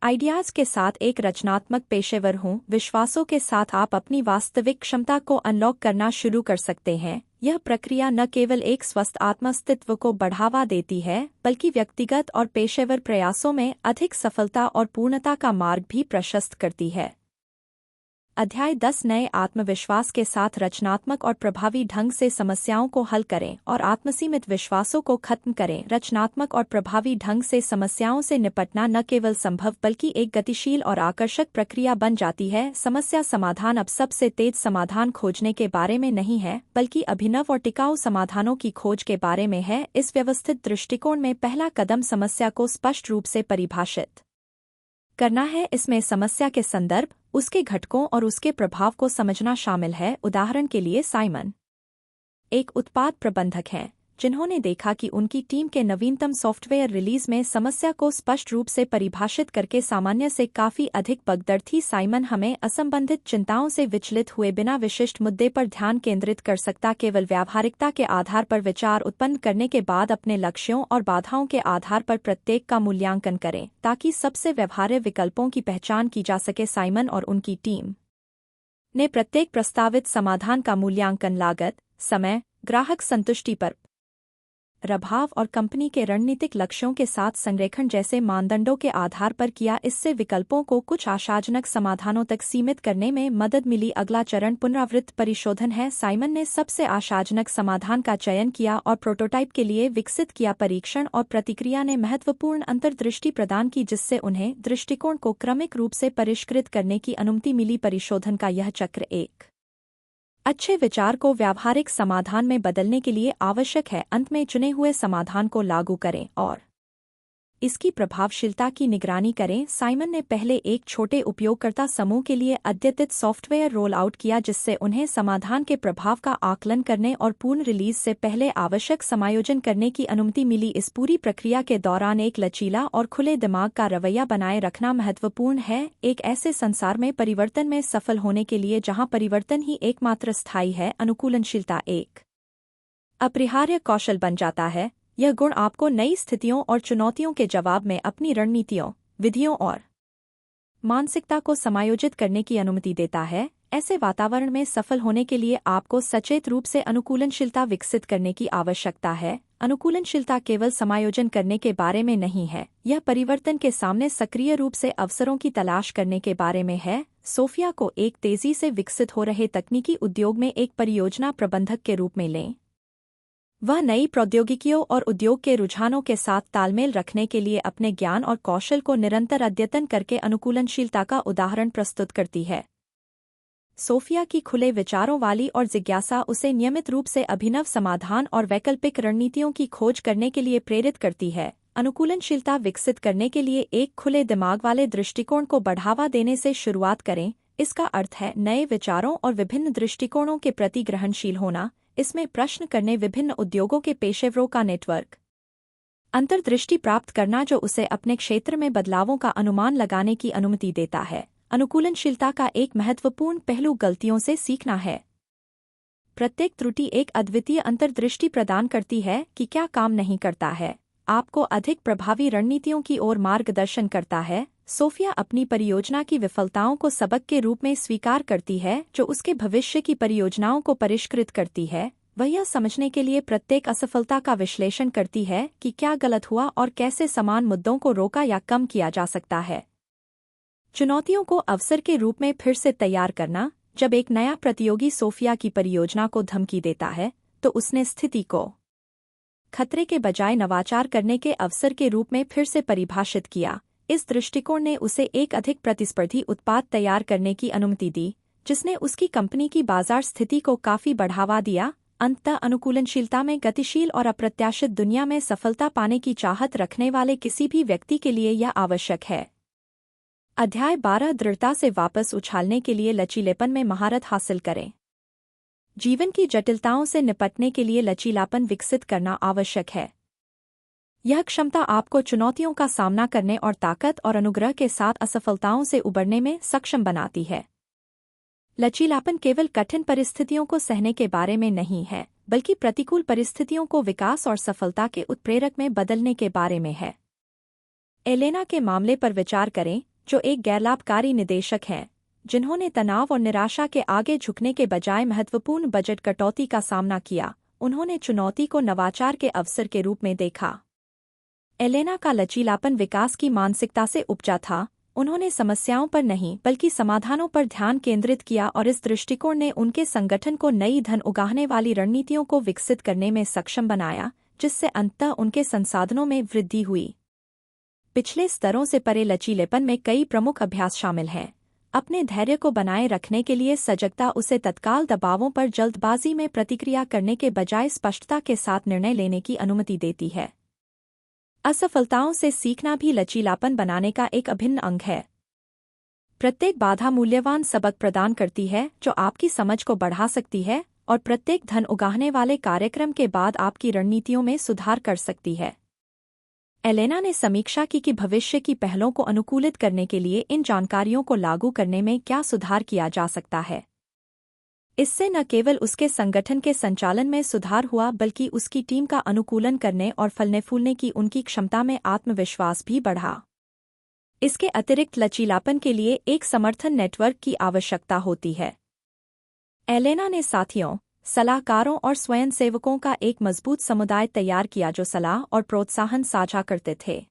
Speaker 1: आइडियाज के साथ एक रचनात्मक पेशेवर हूं। विश्वासों के साथ आप अपनी वास्तविक क्षमता को अनलॉक करना शुरू कर सकते हैं। यह प्रक्रिया न केवल एक स्वस्थ आत्मस्तित्व को बढ़ावा देती है, बल्कि व्यक्तिगत और पेशेवर प्रयासों में अधिक सफलता और पूर्णता का मार्ग भी प्रशस्त करती है। अध्याय 10 नए आत्मविश्वास के साथ रचनात्मक और प्रभावी ढंग से समस्याओं को हल करें और आत्मसीमित विश्वासों को खत्म करें। रचनात्मक और प्रभावी ढंग से समस्याओं से निपटना न केवल संभव बल्कि एक गतिशील और आकर्षक प्रक्रिया बन जाती है। समस्या समाधान अब सबसे तेज समाधान खोजने के बारे में नहीं है, बल्कि अभिनव और टिकाऊ समाधानों की खोज के बारे में है। इस व्यवस्थित दृष्टिकोण में पहला कदम समस्या को स्पष्ट रूप से परिभाषित करना है। इसमें समस्या के संदर्भ, उसके घटकों और उसके प्रभाव को समझना शामिल है। उदाहरण के लिए, साइमन एक उत्पाद प्रबंधक हैं जिन्होंने देखा कि उनकी टीम के नवीनतम सॉफ्टवेयर रिलीज में समस्या को स्पष्ट रूप से परिभाषित करके सामान्य से काफी अधिक भगदड़ थी। साइमन हमें असंबंधित चिंताओं से विचलित हुए बिना विशिष्ट मुद्दे पर ध्यान केंद्रित कर सकता, केवल व्यावहारिकता के आधार पर विचार उत्पन्न करने के बाद अपने लक्ष्यों और बाधाओं के आधार पर प्रत्येक का मूल्यांकन करें ताकि सबसे व्यवहार्य विकल्पों की पहचान की जा सके। साइमन और उनकी टीम ने प्रत्येक प्रस्तावित समाधान का मूल्यांकन लागत, समय, ग्राहक संतुष्टि पर प्रभाव और कंपनी के रणनीतिक लक्ष्यों के साथ संरेखण जैसे मानदंडों के आधार पर किया। इससे विकल्पों को कुछ आशाजनक समाधानों तक सीमित करने में मदद मिली। अगला चरण पुनरावृत्त परिशोधन है। साइमन ने सबसे आशाजनक समाधान का चयन किया और प्रोटोटाइप के लिए विकसित किया। परीक्षण और प्रतिक्रिया ने महत्वपूर्ण अंतर्दृष्टि प्रदान की, जिससे उन्हें दृष्टिकोण को क्रमिक रूप से परिष्कृत करने की अनुमति मिली। परिशोधन का यह चक्र एक अच्छे विचार को व्यावहारिक समाधान में बदलने के लिए आवश्यक है। अंत में चुने हुए समाधान को लागू करें और इसकी प्रभावशीलता की निगरानी करें। साइमन ने पहले एक छोटे उपयोगकर्ता समूह के लिए अद्यतित सॉफ्टवेयर रोल आउट किया, जिससे उन्हें समाधान के प्रभाव का आकलन करने और पूर्ण रिलीज से पहले आवश्यक समायोजन करने की अनुमति मिली। इस पूरी प्रक्रिया के दौरान एक लचीला और खुले दिमाग का रवैया बनाए रखना महत्वपूर्ण है। एक ऐसे संसार में परिवर्तन में सफल होने के लिए जहां परिवर्तन ही एकमात्र स्थायी है, अनुकूलनशीलता एक अपरिहार्य कौशल बन जाता है। यह गुण आपको नई स्थितियों और चुनौतियों के जवाब में अपनी रणनीतियों, विधियों और मानसिकता को समायोजित करने की अनुमति देता है। ऐसे वातावरण में सफल होने के लिए आपको सचेत रूप से अनुकूलनशीलता विकसित करने की आवश्यकता है। अनुकूलनशीलता केवल समायोजन करने के बारे में नहीं है, यह परिवर्तन के सामने सक्रिय रूप से अवसरों की तलाश करने के बारे में है। सोफिया को एक तेजी से विकसित हो रहे तकनीकी उद्योग में एक परियोजना प्रबंधक के रूप में लें। वह नई प्रौद्योगिकियों और उद्योग के रुझानों के साथ तालमेल रखने के लिए अपने ज्ञान और कौशल को निरंतर अद्यतन करके अनुकूलनशीलता का उदाहरण प्रस्तुत करती है। सोफिया की खुले विचारों वाली और जिज्ञासा उसे नियमित रूप से अभिनव समाधान और वैकल्पिक रणनीतियों की खोज करने के लिए प्रेरित करती है। अनुकूलनशीलता विकसित करने के लिए एक खुले दिमाग वाले दृष्टिकोण को बढ़ावा देने से शुरुआत करें। इसका अर्थ है नए विचारों और विभिन्न दृष्टिकोणों के प्रति ग्रहणशील होना। इसमें प्रश्न करने, विभिन्न उद्योगों के पेशेवरों का नेटवर्क, अंतर्दृष्टि प्राप्त करना जो उसे अपने क्षेत्र में बदलावों का अनुमान लगाने की अनुमति देता है। अनुकूलनशीलता का एक महत्वपूर्ण पहलू गलतियों से सीखना है। प्रत्येक त्रुटि एक अद्वितीय अंतर्दृष्टि प्रदान करती है कि क्या काम नहीं करता है, आपको अधिक प्रभावी रणनीतियों की ओर मार्गदर्शन करता है। सोफिया अपनी परियोजना की विफलताओं को सबक के रूप में स्वीकार करती है जो उसके भविष्य की परियोजनाओं को परिष्कृत करती है। वह यह समझने के लिए प्रत्येक असफलता का विश्लेषण करती है कि क्या गलत हुआ और कैसे समान मुद्दों को रोका या कम किया जा सकता है। चुनौतियों को अवसर के रूप में फिर से तैयार करना। जब एक नया प्रतियोगी सोफिया की परियोजना को धमकी देता है तो उसने स्थिति को खतरे के बजाय नवाचार करने के अवसर के रूप में फिर से परिभाषित किया। इस दृष्टिकोण ने उसे एक अधिक प्रतिस्पर्धी उत्पाद तैयार करने की अनुमति दी, जिसने उसकी कंपनी की बाजार स्थिति को काफी बढ़ावा दिया। अंततः अनुकूलनशीलता में गतिशील और अप्रत्याशित दुनिया में सफलता पाने की चाहत रखने वाले किसी भी व्यक्ति के लिए यह आवश्यक है। अध्याय 12 दृढ़ता से वापस उछालने के लिए लचीलेपन में महारत हासिल करें। जीवन की जटिलताओं से निपटने के लिए लचीलापन विकसित करना आवश्यक है। यह क्षमता आपको चुनौतियों का सामना करने और ताकत और अनुग्रह के साथ असफलताओं से उबरने में सक्षम बनाती है। लचीलापन केवल कठिन परिस्थितियों को सहने के बारे में नहीं है, बल्कि प्रतिकूल परिस्थितियों को विकास और सफलता के उत्प्रेरक में बदलने के बारे में है। एलेना के मामले पर विचार करें, जो एक गैरलाभकारी निदेशक हैं, जिन्होंने तनाव और निराशा के आगे झुकने के बजाय महत्वपूर्ण बजट कटौती का सामना किया। उन्होंने चुनौती को नवाचार के अवसर के रूप में देखा। एलेना का लचीलापन विकास की मानसिकता से उपजा था। उन्होंने समस्याओं पर नहीं बल्कि समाधानों पर ध्यान केंद्रित किया और इस दृष्टिकोण ने उनके संगठन को नई धन उगाहने वाली रणनीतियों को विकसित करने में सक्षम बनाया, जिससे अंततः उनके संसाधनों में वृद्धि हुई। पिछले स्तरों से परे लचीलेपन में कई प्रमुख अभ्यास शामिल हैं। अपने धैर्य को बनाए रखने के लिए सजगता उसे तत्काल दबावों पर जल्दबाजी में प्रतिक्रिया करने के बजाय स्पष्टता के साथ निर्णय लेने की अनुमति देती है। असफलताओं से सीखना भी लचीलापन बनाने का एक अभिन्न अंग है। प्रत्येक बाधा मूल्यवान सबक प्रदान करती है जो आपकी समझ को बढ़ा सकती है और प्रत्येक धन उगाहने वाले कार्यक्रम के बाद आपकी रणनीतियों में सुधार कर सकती है। एलेना ने समीक्षा की कि भविष्य की पहलों को अनुकूलित करने के लिए इन जानकारियों को लागू करने में क्या सुधार किया जा सकता है। इससे न केवल उसके संगठन के संचालन में सुधार हुआ, बल्कि उसकी टीम का अनुकूलन करने और फलने फूलने की उनकी क्षमता में आत्मविश्वास भी बढ़ा। इसके अतिरिक्त लचीलापन के लिए एक समर्थन नेटवर्क की आवश्यकता होती है। एलेना ने साथियों, सलाहकारों और स्वयंसेवकों का एक मजबूत समुदाय तैयार किया जो सलाह और प्रोत्साहन साझा करते थे।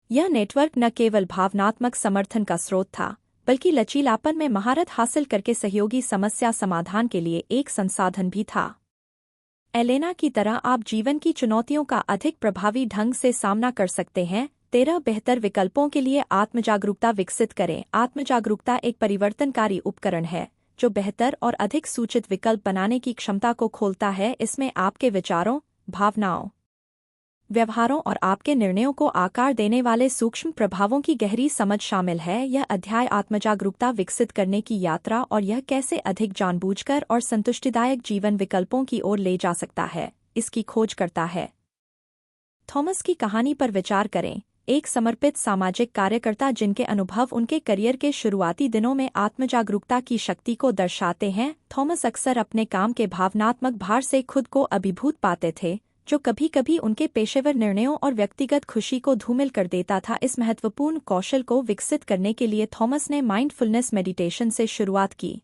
Speaker 1: यह नेटवर्क न केवल भावनात्मक समर्थन का स्रोत था, बल्कि लचीलापन में महारत हासिल करके सहयोगी समस्या समाधान के लिए एक संसाधन भी था। एलेना की तरह आप जीवन की चुनौतियों का अधिक प्रभावी ढंग से सामना कर सकते हैं। 13 बेहतर विकल्पों के लिए आत्मजागरूकता विकसित करें। आत्मजागरूकता एक परिवर्तनकारी उपकरण है जो बेहतर और अधिक सूचित विकल्प बनाने की क्षमता को खोलता है। इसमें आपके विचारों, भावनाओं, व्यवहारों और आपके निर्णयों को आकार देने वाले सूक्ष्म प्रभावों की गहरी समझ शामिल है। यह अध्याय आत्मजागरूकता विकसित करने की यात्रा और यह कैसे अधिक जानबूझकर और संतुष्टिदायक जीवन विकल्पों की ओर ले जा सकता है, इसकी खोज करता है। थॉमस की कहानी पर विचार करें, एक समर्पित सामाजिक कार्यकर्ता जिनके अनुभव उनके करियर के शुरुआती दिनों में आत्मजागरूकता की शक्ति को दर्शाते हैं। थॉमस अक्सर अपने काम के भावनात्मक भार से खुद को अभिभूत पाते थे, जो कभी कभी उनके पेशेवर निर्णयों और व्यक्तिगत खुशी को धूमिल कर देता था। इस महत्वपूर्ण कौशल को विकसित करने के लिए थॉमस ने माइंडफुलनेस मेडिटेशन से शुरुआत की।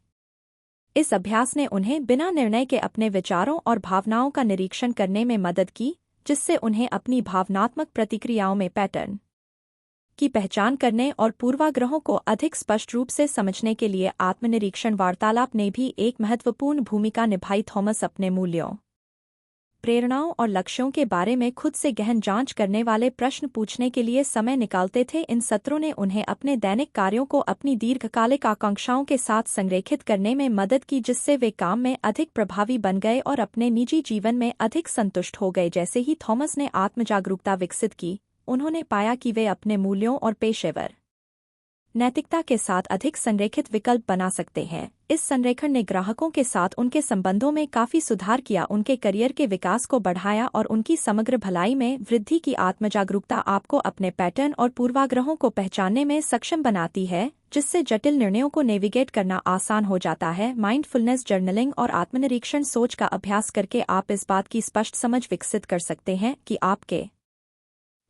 Speaker 1: इस अभ्यास ने उन्हें बिना निर्णय के अपने विचारों और भावनाओं का निरीक्षण करने में मदद की, जिससे उन्हें अपनी भावनात्मक प्रतिक्रियाओं में पैटर्न की पहचान करने और पूर्वाग्रहों को अधिक स्पष्ट रूप से समझने के लिए आत्मनिरीक्षण वार्तालाप ने भी एक महत्वपूर्ण भूमिका निभाई। थॉमस अपने मूल्यों, प्रेरणाओं और लक्ष्यों के बारे में खुद से गहन जांच करने वाले प्रश्न पूछने के लिए समय निकालते थे। इन सत्रों ने उन्हें अपने दैनिक कार्यों को अपनी दीर्घकालिक आकांक्षाओं के साथ संरेखित करने में मदद की, जिससे वे काम में अधिक प्रभावी बन गए और अपने निजी जीवन में अधिक संतुष्ट हो गए। जैसे ही थॉमस ने आत्मजागरूकता विकसित की, उन्होंने पाया कि वे अपने मूल्यों और पेशेवर नैतिकता के साथ अधिक संरेखित विकल्प बना सकते हैं। इस संरेखण ने ग्राहकों के साथ उनके संबंधों में काफी सुधार किया, उनके करियर के विकास को बढ़ाया और उनकी समग्र भलाई में वृद्धि की। आत्मजागरूकता आपको अपने पैटर्न और पूर्वाग्रहों को पहचानने में सक्षम बनाती है, जिससे जटिल निर्णयों को नेविगेट करना आसान हो जाता है। माइंडफुलनेस, जर्नलिंग और आत्मनिरीक्षण सोच का अभ्यास करके आप इस बात की स्पष्ट समझ विकसित कर सकते हैं कि आपके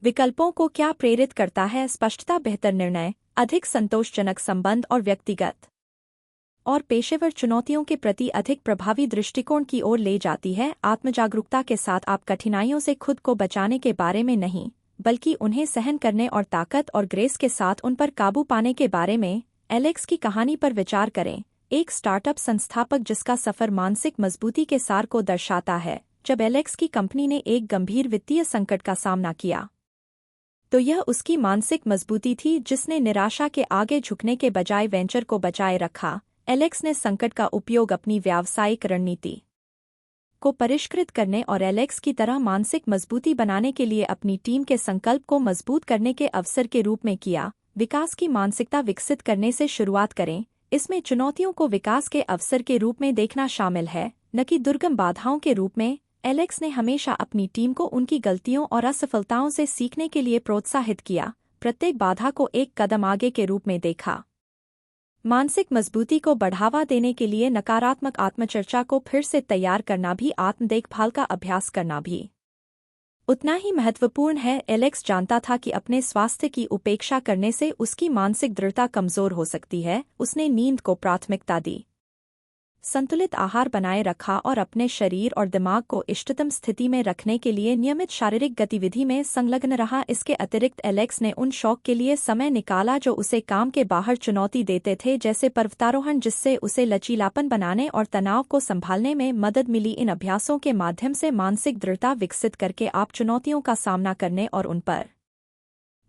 Speaker 1: विकल्पों को क्या प्रेरित करता है। स्पष्टता बेहतर निर्णय, अधिक संतोषजनक संबंध और व्यक्तिगत और पेशेवर चुनौतियों के प्रति अधिक प्रभावी दृष्टिकोण की ओर ले जाती है। आत्मजागरूकता के साथ आप कठिनाइयों से खुद को बचाने के बारे में नहीं, बल्कि उन्हें सहन करने और ताकत और ग्रेस के साथ उन पर काबू पाने के बारे में। एलेक्स की कहानी पर विचार करें, एक स्टार्टअप संस्थापक जिसका सफर मानसिक मजबूती के सार को दर्शाता है। जब एलेक्स की कंपनी ने एक गंभीर वित्तीय संकट का सामना किया, तो यह उसकी मानसिक मजबूती थी जिसने निराशा के आगे झुकने के बजाय वेंचर को बचाए रखा। एलेक्स ने संकट का उपयोग अपनी व्यावसायिक रणनीति को परिष्कृत करने और एलेक्स की तरह मानसिक मजबूती बनाने के लिए अपनी टीम के संकल्प को मजबूत करने के अवसर के रूप में किया। विकास की मानसिकता विकसित करने से शुरुआत करें। इसमें चुनौतियों को विकास के अवसर के रूप में देखना शामिल है, न कि दुर्गम बाधाओं के रूप में। एलेक्स ने हमेशा अपनी टीम को उनकी गलतियों और असफलताओं से सीखने के लिए प्रोत्साहित किया, प्रत्येक बाधा को एक कदम आगे के रूप में देखा। मानसिक मजबूती को बढ़ावा देने के लिए नकारात्मक आत्मचर्चा को फिर से तैयार करना भी, आत्म देखभाल का अभ्यास करना भी उतना ही महत्वपूर्ण है। एलेक्स जानता था कि अपने स्वास्थ्य की उपेक्षा करने से उसकी मानसिक दृढ़ता कमजोर हो सकती है। उसने नींद को प्राथमिकता दी, संतुलित आहार बनाए रखा और अपने शरीर और दिमाग को इष्टतम स्थिति में रखने के लिए नियमित शारीरिक गतिविधि में संलग्न रहा। इसके अतिरिक्त एलेक्स ने उन शौक के लिए समय निकाला जो उसे काम के बाहर चुनौती देते थे, जैसे पर्वतारोहण, जिससे उसे लचीलापन बनाने और तनाव को संभालने में मदद मिली। इन अभ्यासों के माध्यम से मानसिक दृढ़ता विकसित करके आप चुनौतियों का सामना करने और उन पर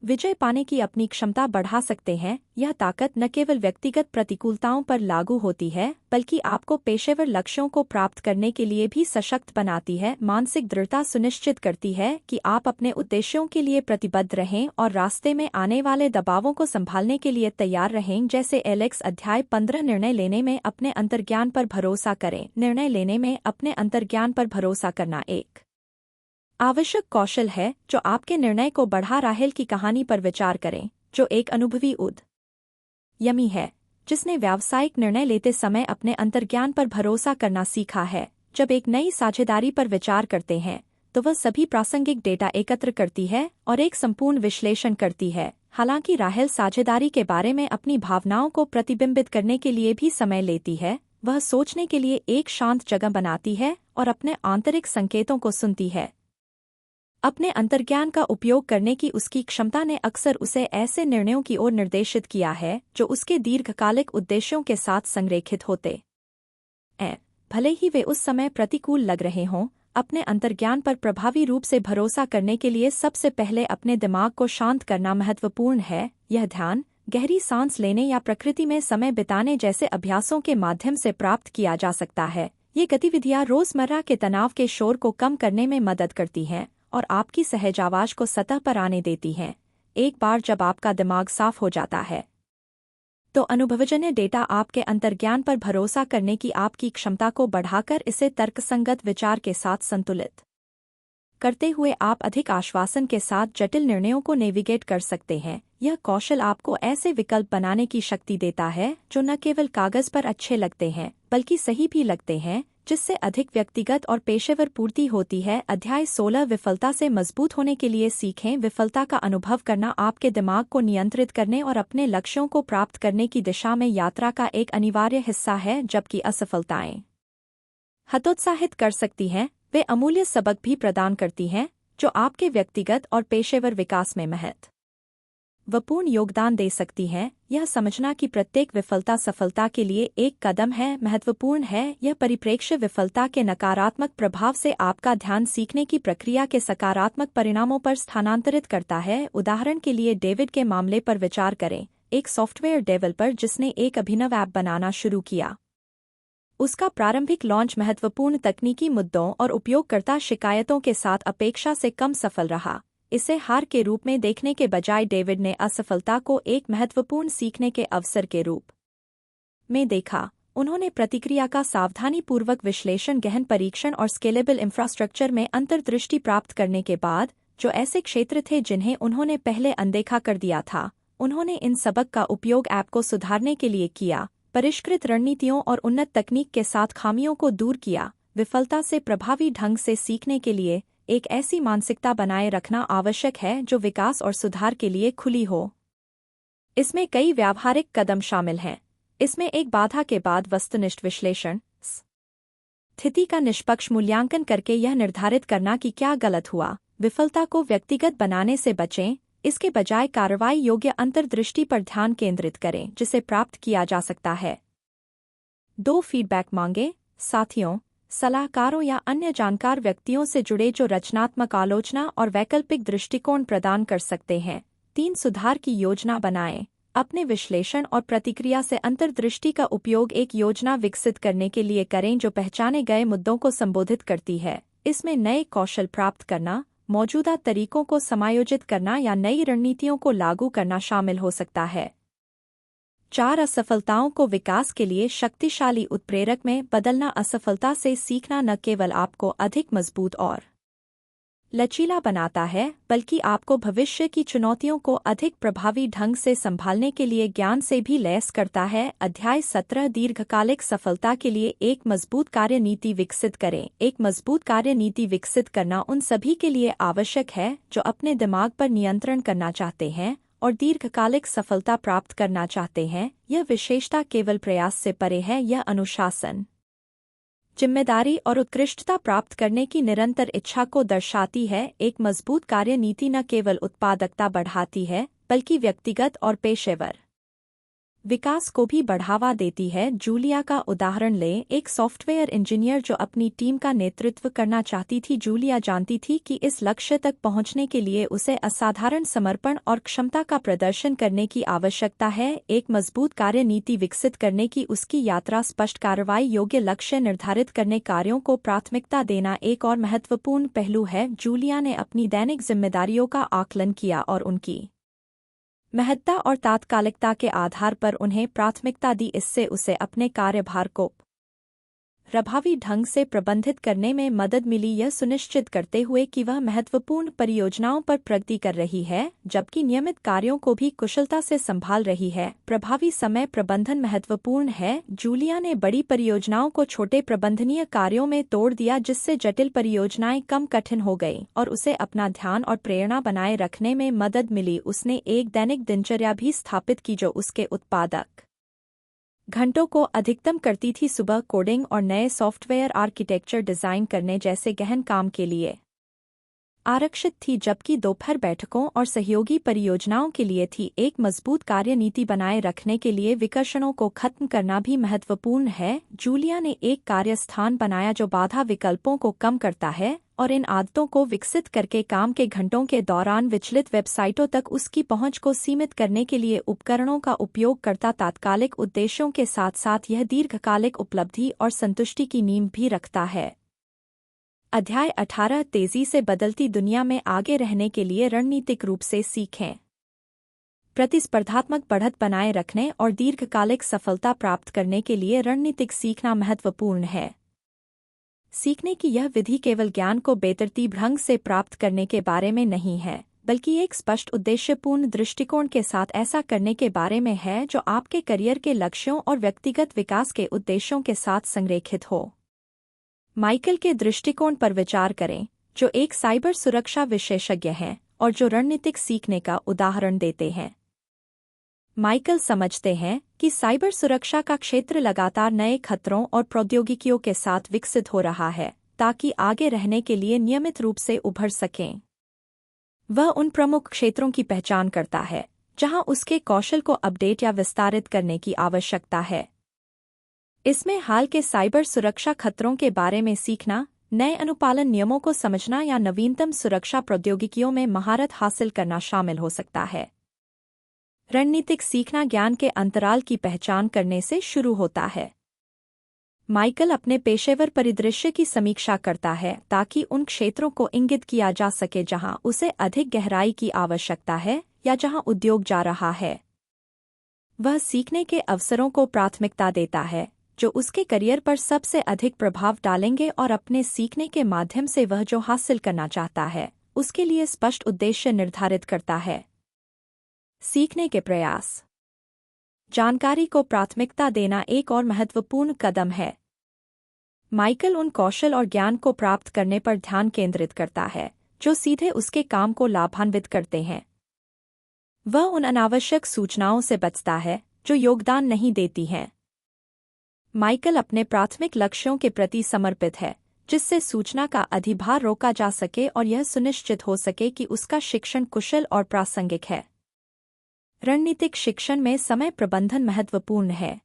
Speaker 1: विजय पाने की अपनी क्षमता बढ़ा सकते हैं। यह ताकत न केवल व्यक्तिगत प्रतिकूलताओं पर लागू होती है, बल्कि आपको पेशेवर लक्ष्यों को प्राप्त करने के लिए भी सशक्त बनाती है। मानसिक दृढ़ता सुनिश्चित करती है कि आप अपने उद्देश्यों के लिए प्रतिबद्ध रहें और रास्ते में आने वाले दबावों को संभालने के लिए तैयार रहें। जैसे एलेक्स। अध्याय 15, निर्णय लेने में अपने अंतर्ज्ञान पर भरोसा करें। निर्णय लेने में अपने अंतर्ज्ञान पर भरोसा करना एक आवश्यक कौशल है जो आपके निर्णय को बढ़ा। राहेल की कहानी पर विचार करें, जो एक अनुभवी उद्यमी है जिसने व्यावसायिक निर्णय लेते समय अपने अंतर्ज्ञान पर भरोसा करना सीखा है। जब एक नई साझेदारी पर विचार करते हैं, तो वह सभी प्रासंगिक डेटा एकत्र करती है और एक संपूर्ण विश्लेषण करती है। हालांकि राहेल साझेदारी के बारे में अपनी भावनाओं को प्रतिबिंबित करने के लिए भी समय लेती है। वह सोचने के लिए एक शांत जगह बनाती है और अपने आंतरिक संकेतों को सुनती है। अपने अंतर्ज्ञान का उपयोग करने की उसकी क्षमता ने अक्सर उसे ऐसे निर्णयों की ओर निर्देशित किया है जो उसके दीर्घकालिक उद्देश्यों के साथ संरेखित होते हैं, भले ही वे उस समय प्रतिकूल लग रहे हों। अपने अंतर्ज्ञान पर प्रभावी रूप से भरोसा करने के लिए सबसे पहले अपने दिमाग को शांत करना महत्वपूर्ण है। यह ध्यान, गहरी सांस लेने या प्रकृति में समय बिताने जैसे अभ्यासों के माध्यम से प्राप्त किया जा सकता है। ये गतिविधियां रोजमर्रा के तनाव के शोर को कम करने में मदद करती हैं और आपकी सहज आवाज को सतह पर आने देती हैं। एक बार जब आपका दिमाग साफ हो जाता है, तो अनुभवजन्य डेटा आपके अंतर्ज्ञान पर भरोसा करने की आपकी क्षमता को बढ़ाकर इसे तर्कसंगत विचार के साथ संतुलित करते हुए आप अधिक आश्वासन के साथ जटिल निर्णयों को नेविगेट कर सकते हैं। यह कौशल आपको ऐसे विकल्प बनाने की शक्ति देता है जो न केवल कागज पर अच्छे लगते हैं, बल्कि सही भी लगते हैं, जिससे अधिक व्यक्तिगत और पेशेवर पूर्ति होती है। अध्याय 16, विफलता से मजबूत होने के लिए सीखें। विफलता का अनुभव करना आपके दिमाग को नियंत्रित करने और अपने लक्ष्यों को प्राप्त करने की दिशा में यात्रा का एक अनिवार्य हिस्सा है। जबकि असफलताएं हतोत्साहित कर सकती हैं, वे अमूल्य सबक भी प्रदान करती हैं जो आपके व्यक्तिगत और पेशेवर विकास में महत्वपूर्ण महत्वपूर्ण योगदान दे सकती हैं। यह समझना कि प्रत्येक विफलता सफलता के लिए एक कदम है महत्वपूर्ण है। यह परिप्रेक्ष्य विफलता के नकारात्मक प्रभाव से आपका ध्यान सीखने की प्रक्रिया के सकारात्मक परिणामों पर स्थानांतरित करता है। उदाहरण के लिए डेविड के मामले पर विचार करें, एक सॉफ्टवेयर डेवलपर जिसने एक अभिनव ऐप बनाना शुरू किया। उसका प्रारंभिक लॉन्च महत्वपूर्ण तकनीकी मुद्दों और उपयोगकर्ता शिकायतों के साथ अपेक्षा से कम सफल रहा। इसे हार के रूप में देखने के बजाय डेविड ने असफलता को एक महत्वपूर्ण सीखने के अवसर के रूप में देखा। उन्होंने प्रतिक्रिया का सावधानीपूर्वक विश्लेषण, गहन परीक्षण और स्केलेबल इंफ्रास्ट्रक्चर में अंतर्दृष्टि प्राप्त करने के बाद, जो ऐसे क्षेत्र थे जिन्हें उन्होंने पहले अनदेखा कर दिया था, उन्होंने इन सबक का उपयोग ऐप को सुधारने के लिए किया, परिष्कृत रणनीतियों और उन्नत तकनीक के साथ खामियों को दूर किया। विफलता से प्रभावी ढंग से सीखने के लिए एक ऐसी मानसिकता बनाए रखना आवश्यक है जो विकास और सुधार के लिए खुली हो। इसमें कई व्यावहारिक कदम शामिल हैं। इसमें एक बाधा के बाद वस्तुनिष्ठ विश्लेषण, स्थिति का निष्पक्ष मूल्यांकन करके यह निर्धारित करना कि क्या गलत हुआ। विफलता को व्यक्तिगत बनाने से बचें, इसके बजाय कार्रवाई योग्य अंतर्दृष्टि पर ध्यान केंद्रित करें जिसे प्राप्त किया जा सकता है। 2 फीडबैक मांगे, साथियों, सलाहकारों या अन्य जानकार व्यक्तियों से जुड़े जो रचनात्मक आलोचना और वैकल्पिक दृष्टिकोण प्रदान कर सकते हैं। 3 सुधार की योजना बनाएं। अपने विश्लेषण और प्रतिक्रिया से अंतर्दृष्टि का उपयोग एक योजना विकसित करने के लिए करें जो पहचाने गए मुद्दों को संबोधित करती है। इसमें नए कौशल प्राप्त करना, मौजूदा तरीकों को समायोजित करना या नई रणनीतियों को लागू करना शामिल हो सकता है। 4 असफलताओं को विकास के लिए शक्तिशाली उत्प्रेरक में बदलना। असफलता से सीखना न केवल आपको अधिक मजबूत और लचीला बनाता है, बल्कि आपको भविष्य की चुनौतियों को अधिक प्रभावी ढंग से संभालने के लिए ज्ञान से भी लैस करता है। अध्याय 17 दीर्घकालिक सफलता के लिए एक मजबूत कार्यनीति विकसित करें। एक मजबूत कार्यनीति विकसित करना उन सभी के लिए आवश्यक है जो अपने दिमाग पर नियंत्रण करना चाहते हैं और दीर्घकालिक सफलता प्राप्त करना चाहते हैं। यह विशेषता केवल प्रयास से परे है, यह अनुशासन, जिम्मेदारी और उत्कृष्टता प्राप्त करने की निरंतर इच्छा को दर्शाती है। एक मजबूत कार्यनीति न केवल उत्पादकता बढ़ाती है, बल्कि व्यक्तिगत और पेशेवर विकास को भी बढ़ावा देती है। जूलिया का उदाहरण लें, एक सॉफ्टवेयर इंजीनियर जो अपनी टीम का नेतृत्व करना चाहती थी। जूलिया जानती थी कि इस लक्ष्य तक पहुंचने के लिए उसे असाधारण समर्पण और क्षमता का प्रदर्शन करने की आवश्यकता है। एक मजबूत कार्यनीति विकसित करने की उसकी यात्रा स्पष्ट कार्रवाई योग्य लक्ष्य निर्धारित करने, कार्यों को प्राथमिकता देना एक और महत्वपूर्ण पहलू है। जूलिया ने अपनी दैनिक जिम्मेदारियों का आकलन किया और उनकी महत्ता और तात्कालिकता के आधार पर उन्हें प्राथमिकता दी। इससे उसे अपने कार्यभार को प्रभावी ढंग से प्रबंधित करने में मदद मिली, यह सुनिश्चित करते हुए कि वह महत्वपूर्ण परियोजनाओं पर प्रगति कर रही है, जबकि नियमित कार्यों को भी कुशलता से संभाल रही है। प्रभावी समय प्रबंधन महत्वपूर्ण है। जूलिया ने बड़ी परियोजनाओं को छोटे प्रबंधनीय कार्यों में तोड़ दिया, जिससे जटिल परियोजनाएं कम कठिन हो गईं और उसे अपना ध्यान और प्रेरणा बनाए रखने में मदद मिली। उसने एक दैनिक दिनचर्या भी स्थापित की जो उसके उत्पादक घंटों को अधिकतम करती थी। सुबह कोडिंग और नए सॉफ्टवेयर आर्किटेक्चर डिजाइन करने जैसे गहन काम के लिए आरक्षित थी, जबकि दोपहर बैठकों और सहयोगी परियोजनाओं के लिए थी। एक मजबूत कार्यनीति बनाए रखने के लिए विकर्षणों को खत्म करना भी महत्वपूर्ण है। जूलिया ने एक कार्यस्थान बनाया जो बाधा विकल्पों को कम करता है और इन आदतों को विकसित करके काम के घंटों के दौरान विचलित वेबसाइटों तक उसकी पहुंच को सीमित करने के लिए उपकरणों का उपयोग करता। तात्कालिक उद्देश्यों के साथ साथ यह दीर्घकालिक उपलब्धि और संतुष्टि की नींव भी रखता है। अध्याय 18 तेजी से बदलती दुनिया में आगे रहने के लिए रणनीतिक रूप से सीखें। प्रतिस्पर्धात्मक बढ़त बनाए रखने और दीर्घकालिक सफलता प्राप्त करने के लिए रणनीतिक सीखना महत्वपूर्ण है। सीखने की यह विधि केवल ज्ञान को बेतरतीब ढंग से प्राप्त करने के बारे में नहीं है, बल्कि एक स्पष्ट उद्देश्यपूर्ण दृष्टिकोण के साथ ऐसा करने के बारे में है जो आपके करियर के लक्ष्यों और व्यक्तिगत विकास के उद्देश्यों के साथ संरेखित हो। माइकल के दृष्टिकोण पर विचार करें, जो एक साइबर सुरक्षा विशेषज्ञ हैं और जो रणनीतिक सीखने का उदाहरण देते हैं। माइकल समझते हैं कि साइबर सुरक्षा का क्षेत्र लगातार नए खतरों और प्रौद्योगिकियों के साथ विकसित हो रहा है, ताकि आगे रहने के लिए नियमित रूप से उभर सकें। वह उन प्रमुख क्षेत्रों की पहचान करता है जहां उसके कौशल को अपडेट या विस्तारित करने की आवश्यकता है। इसमें हाल के साइबर सुरक्षा खतरों के बारे में सीखना, नए अनुपालन नियमों को समझना या नवीनतम सुरक्षा प्रौद्योगिकियों में महारत हासिल करना शामिल हो सकता है। रणनीतिक सीखना ज्ञान के अंतराल की पहचान करने से शुरू होता है। माइकल अपने पेशेवर परिदृश्य की समीक्षा करता है ताकि उन क्षेत्रों को इंगित किया जा सके जहां उसे अधिक गहराई की आवश्यकता है या जहां उद्योग जा रहा है। वह सीखने के अवसरों को प्राथमिकता देता है जो उसके करियर पर सबसे अधिक प्रभाव डालेंगे और अपने सीखने के माध्यम से वह जो हासिल करना चाहता है उसके लिए स्पष्ट उद्देश्य निर्धारित करता है। सीखने के प्रयास। जानकारी को प्राथमिकता देना एक और महत्वपूर्ण कदम है। माइकल उन कौशल और ज्ञान को प्राप्त करने पर ध्यान केंद्रित करता है जो सीधे उसके काम को लाभान्वित करते हैं। वह उन अनावश्यक सूचनाओं से बचता है जो योगदान नहीं देती हैं। माइकल अपने प्राथमिक लक्ष्यों के प्रति समर्पित है जिससे सूचना का अधिभार रोका जा सके और यह सुनिश्चित हो सके कि उसका शिक्षण कुशल और प्रासंगिक है। रणनीतिक शिक्षण में समय प्रबंधन महत्वपूर्ण है।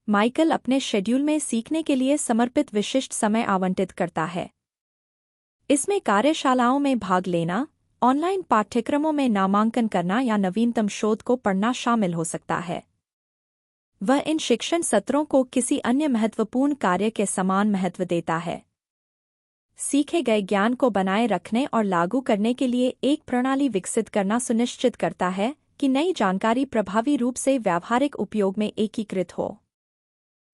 Speaker 1: माइकल अपने शेड्यूल में सीखने के लिए समर्पित विशिष्ट समय आवंटित करता है। इसमें कार्यशालाओं में भाग लेना, ऑनलाइन पाठ्यक्रमों में नामांकन करना या नवीनतम शोध को पढ़ना शामिल हो सकता है। वह इन शिक्षण सत्रों को किसी अन्य महत्वपूर्ण कार्य के समान महत्व देता है। सीखे गए ज्ञान को बनाए रखने और लागू करने के लिए एक प्रणाली विकसित करना सुनिश्चित करता है कि नई जानकारी प्रभावी रूप से व्यावहारिक उपयोग में एकीकृत हो।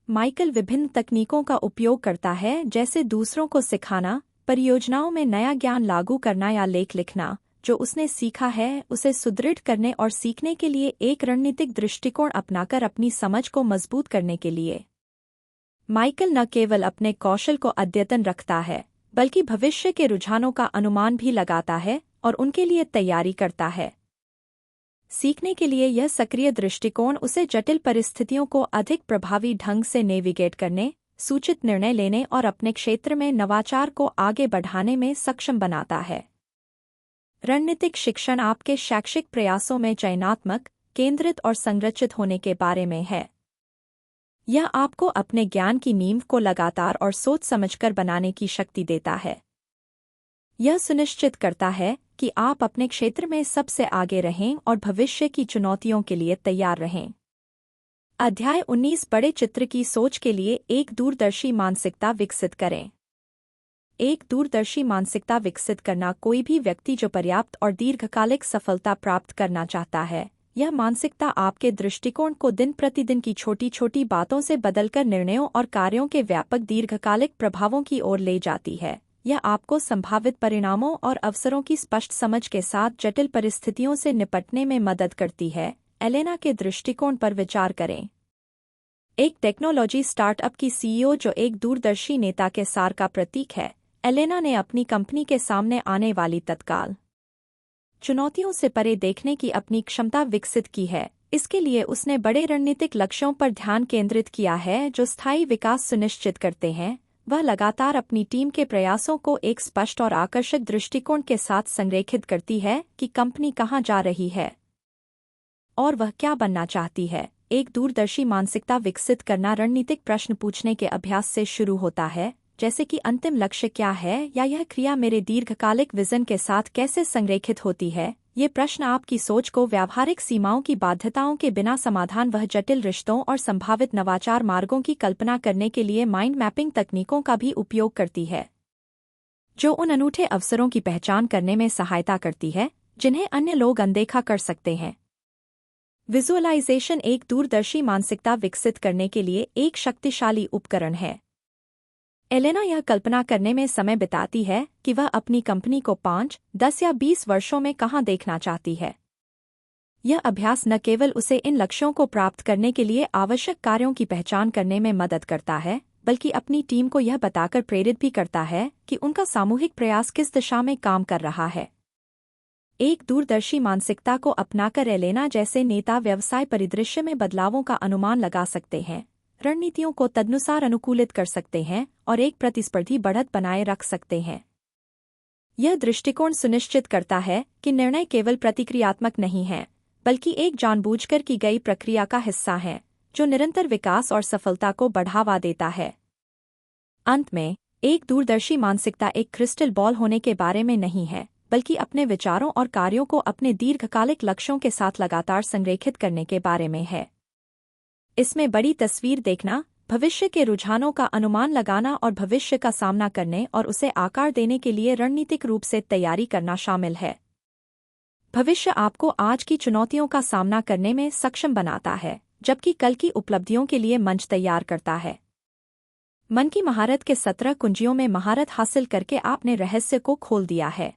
Speaker 1: माइकल विभिन्न तकनीकों का उपयोग करता है जैसे दूसरों को सिखाना, परियोजनाओं में नया ज्ञान लागू करना या लेख लिखना जो उसने सीखा है उसे सुदृढ़ करने और सीखने के लिए एक रणनीतिक दृष्टिकोण अपनाकर अपनी समझ को मजबूत करने के लिए। माइकल न केवल अपने कौशल को अद्यतन रखता है बल्कि भविष्य के रुझानों का अनुमान भी लगाता है और उनके लिए तैयारी करता है। सीखने के लिए यह सक्रिय दृष्टिकोण उसे जटिल परिस्थितियों को अधिक प्रभावी ढंग से नेविगेट करने, सूचित निर्णय लेने और अपने क्षेत्र में नवाचार को आगे बढ़ाने में सक्षम बनाता है। रणनीतिक शिक्षण आपके शैक्षिक प्रयासों में चयनात्मक, केंद्रित और संरचित होने के बारे में है। यह आपको अपने ज्ञान की नींव को लगातार और सोच समझकर बनाने की शक्ति देता है। यह सुनिश्चित करता है कि आप अपने क्षेत्र में सबसे आगे रहें और भविष्य की चुनौतियों के लिए तैयार रहें। अध्याय 19 बड़े चित्र की सोच के लिए एक दूरदर्शी मानसिकता विकसित करें। एक दूरदर्शी मानसिकता विकसित करना कोई भी व्यक्ति जो पर्याप्त और दीर्घकालिक सफलता प्राप्त करना चाहता है। यह मानसिकता आपके दृष्टिकोण को दिन प्रतिदिन की छोटी छोटी बातों से बदलकर निर्णयों और कार्यों के व्यापक दीर्घकालिक प्रभावों की ओर ले जाती है। यह आपको संभावित परिणामों और अवसरों की स्पष्ट समझ के साथ जटिल परिस्थितियों से निपटने में मदद करती है। एलेना के दृष्टिकोण पर विचार करें। एक टेक्नोलॉजी स्टार्टअप की सीईओ जो एक दूरदर्शी नेता के सार का प्रतीक है, एलेना ने अपनी कंपनी के सामने आने वाली तत्काल चुनौतियों से परे देखने की अपनी क्षमता विकसित की है। इसके लिए उसने बड़े रणनीतिक लक्ष्यों पर ध्यान केंद्रित किया है जो स्थायी विकास सुनिश्चित करते हैं। वह लगातार अपनी टीम के प्रयासों को एक स्पष्ट और आकर्षक दृष्टिकोण के साथ संरेखित करती है कि कंपनी कहाँ जा रही है और वह क्या बनना चाहती है। एक दूरदर्शी मानसिकता विकसित करना रणनीतिक प्रश्न पूछने के अभ्यास से शुरू होता है, जैसे कि अंतिम लक्ष्य क्या है या यह क्रिया मेरे दीर्घकालिक विजन के साथ कैसे संरेखित होती है। ये प्रश्न आपकी सोच को व्यावहारिक सीमाओं की बाध्यताओं के बिना समाधान वह जटिल रिश्तों और संभावित नवाचार मार्गों की कल्पना करने के लिए माइंड मैपिंग तकनीकों का भी उपयोग करती है, जो उन अनूठे अवसरों की पहचान करने में सहायता करती है जिन्हें अन्य लोग अनदेखा कर सकते हैं। विजुअलाइजेशन एक दूरदर्शी मानसिकता विकसित करने के लिए एक शक्तिशाली उपकरण है। एलेना यह कल्पना करने में समय बिताती है कि वह अपनी कंपनी को 5, 10 या 20 वर्षों में कहाँ देखना चाहती है। यह अभ्यास न केवल उसे इन लक्ष्यों को प्राप्त करने के लिए आवश्यक कार्यों की पहचान करने में मदद करता है, बल्कि अपनी टीम को यह बताकर प्रेरित भी करता है कि उनका सामूहिक प्रयास किस दिशा में काम कर रहा है। एक दूरदर्शी मानसिकता को अपनाकर एलेना जैसे नेता व्यवसाय परिदृश्य में बदलावों का अनुमान लगा सकते हैं, रणनीतियों को तदनुसार अनुकूलित कर सकते हैं और एक प्रतिस्पर्धी बढ़त बनाए रख सकते हैं। यह दृष्टिकोण सुनिश्चित करता है कि निर्णय केवल प्रतिक्रियात्मक नहीं हैं, बल्कि एक जानबूझकर की गई प्रक्रिया का हिस्सा हैं, जो निरंतर विकास और सफलता को बढ़ावा देता है। अंत में, एक दूरदर्शी मानसिकता एक क्रिस्टल बॉल होने के बारे में नहीं है, बल्कि अपने विचारों और कार्यों को अपने दीर्घकालिक लक्ष्यों के साथ लगातार संरेखित करने के बारे में है। इसमें बड़ी तस्वीर देखना, भविष्य के रुझानों का अनुमान लगाना और भविष्य का सामना करने और उसे आकार देने के लिए रणनीतिक रूप से तैयारी करना शामिल है। भविष्य आपको आज की चुनौतियों का सामना करने में सक्षम बनाता है, जबकि कल की उपलब्धियों के लिए मंच तैयार करता है। मन की महारत के 17 कुंजियों में महारत हासिल करके आपने रहस्य को खोल दिया है।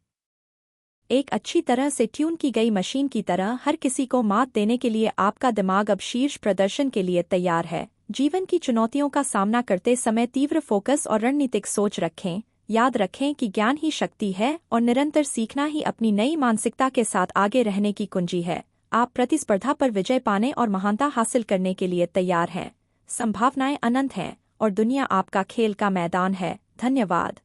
Speaker 1: एक अच्छी तरह से ट्यून की गई मशीन की तरह हर किसी को मात देने के लिए आपका दिमाग अब शीर्ष प्रदर्शन के लिए तैयार है। जीवन की चुनौतियों का सामना करते समय तीव्र फोकस और रणनीतिक सोच रखें। याद रखें कि ज्ञान ही शक्ति है और निरंतर सीखना ही अपनी नई मानसिकता के साथ आगे रहने की कुंजी है। आप प्रतिस्पर्धा पर विजय पाने और महानता हासिल करने के लिए तैयार हैं। संभावनाएं अनंत हैं और दुनिया आपका खेल का मैदान है। धन्यवाद।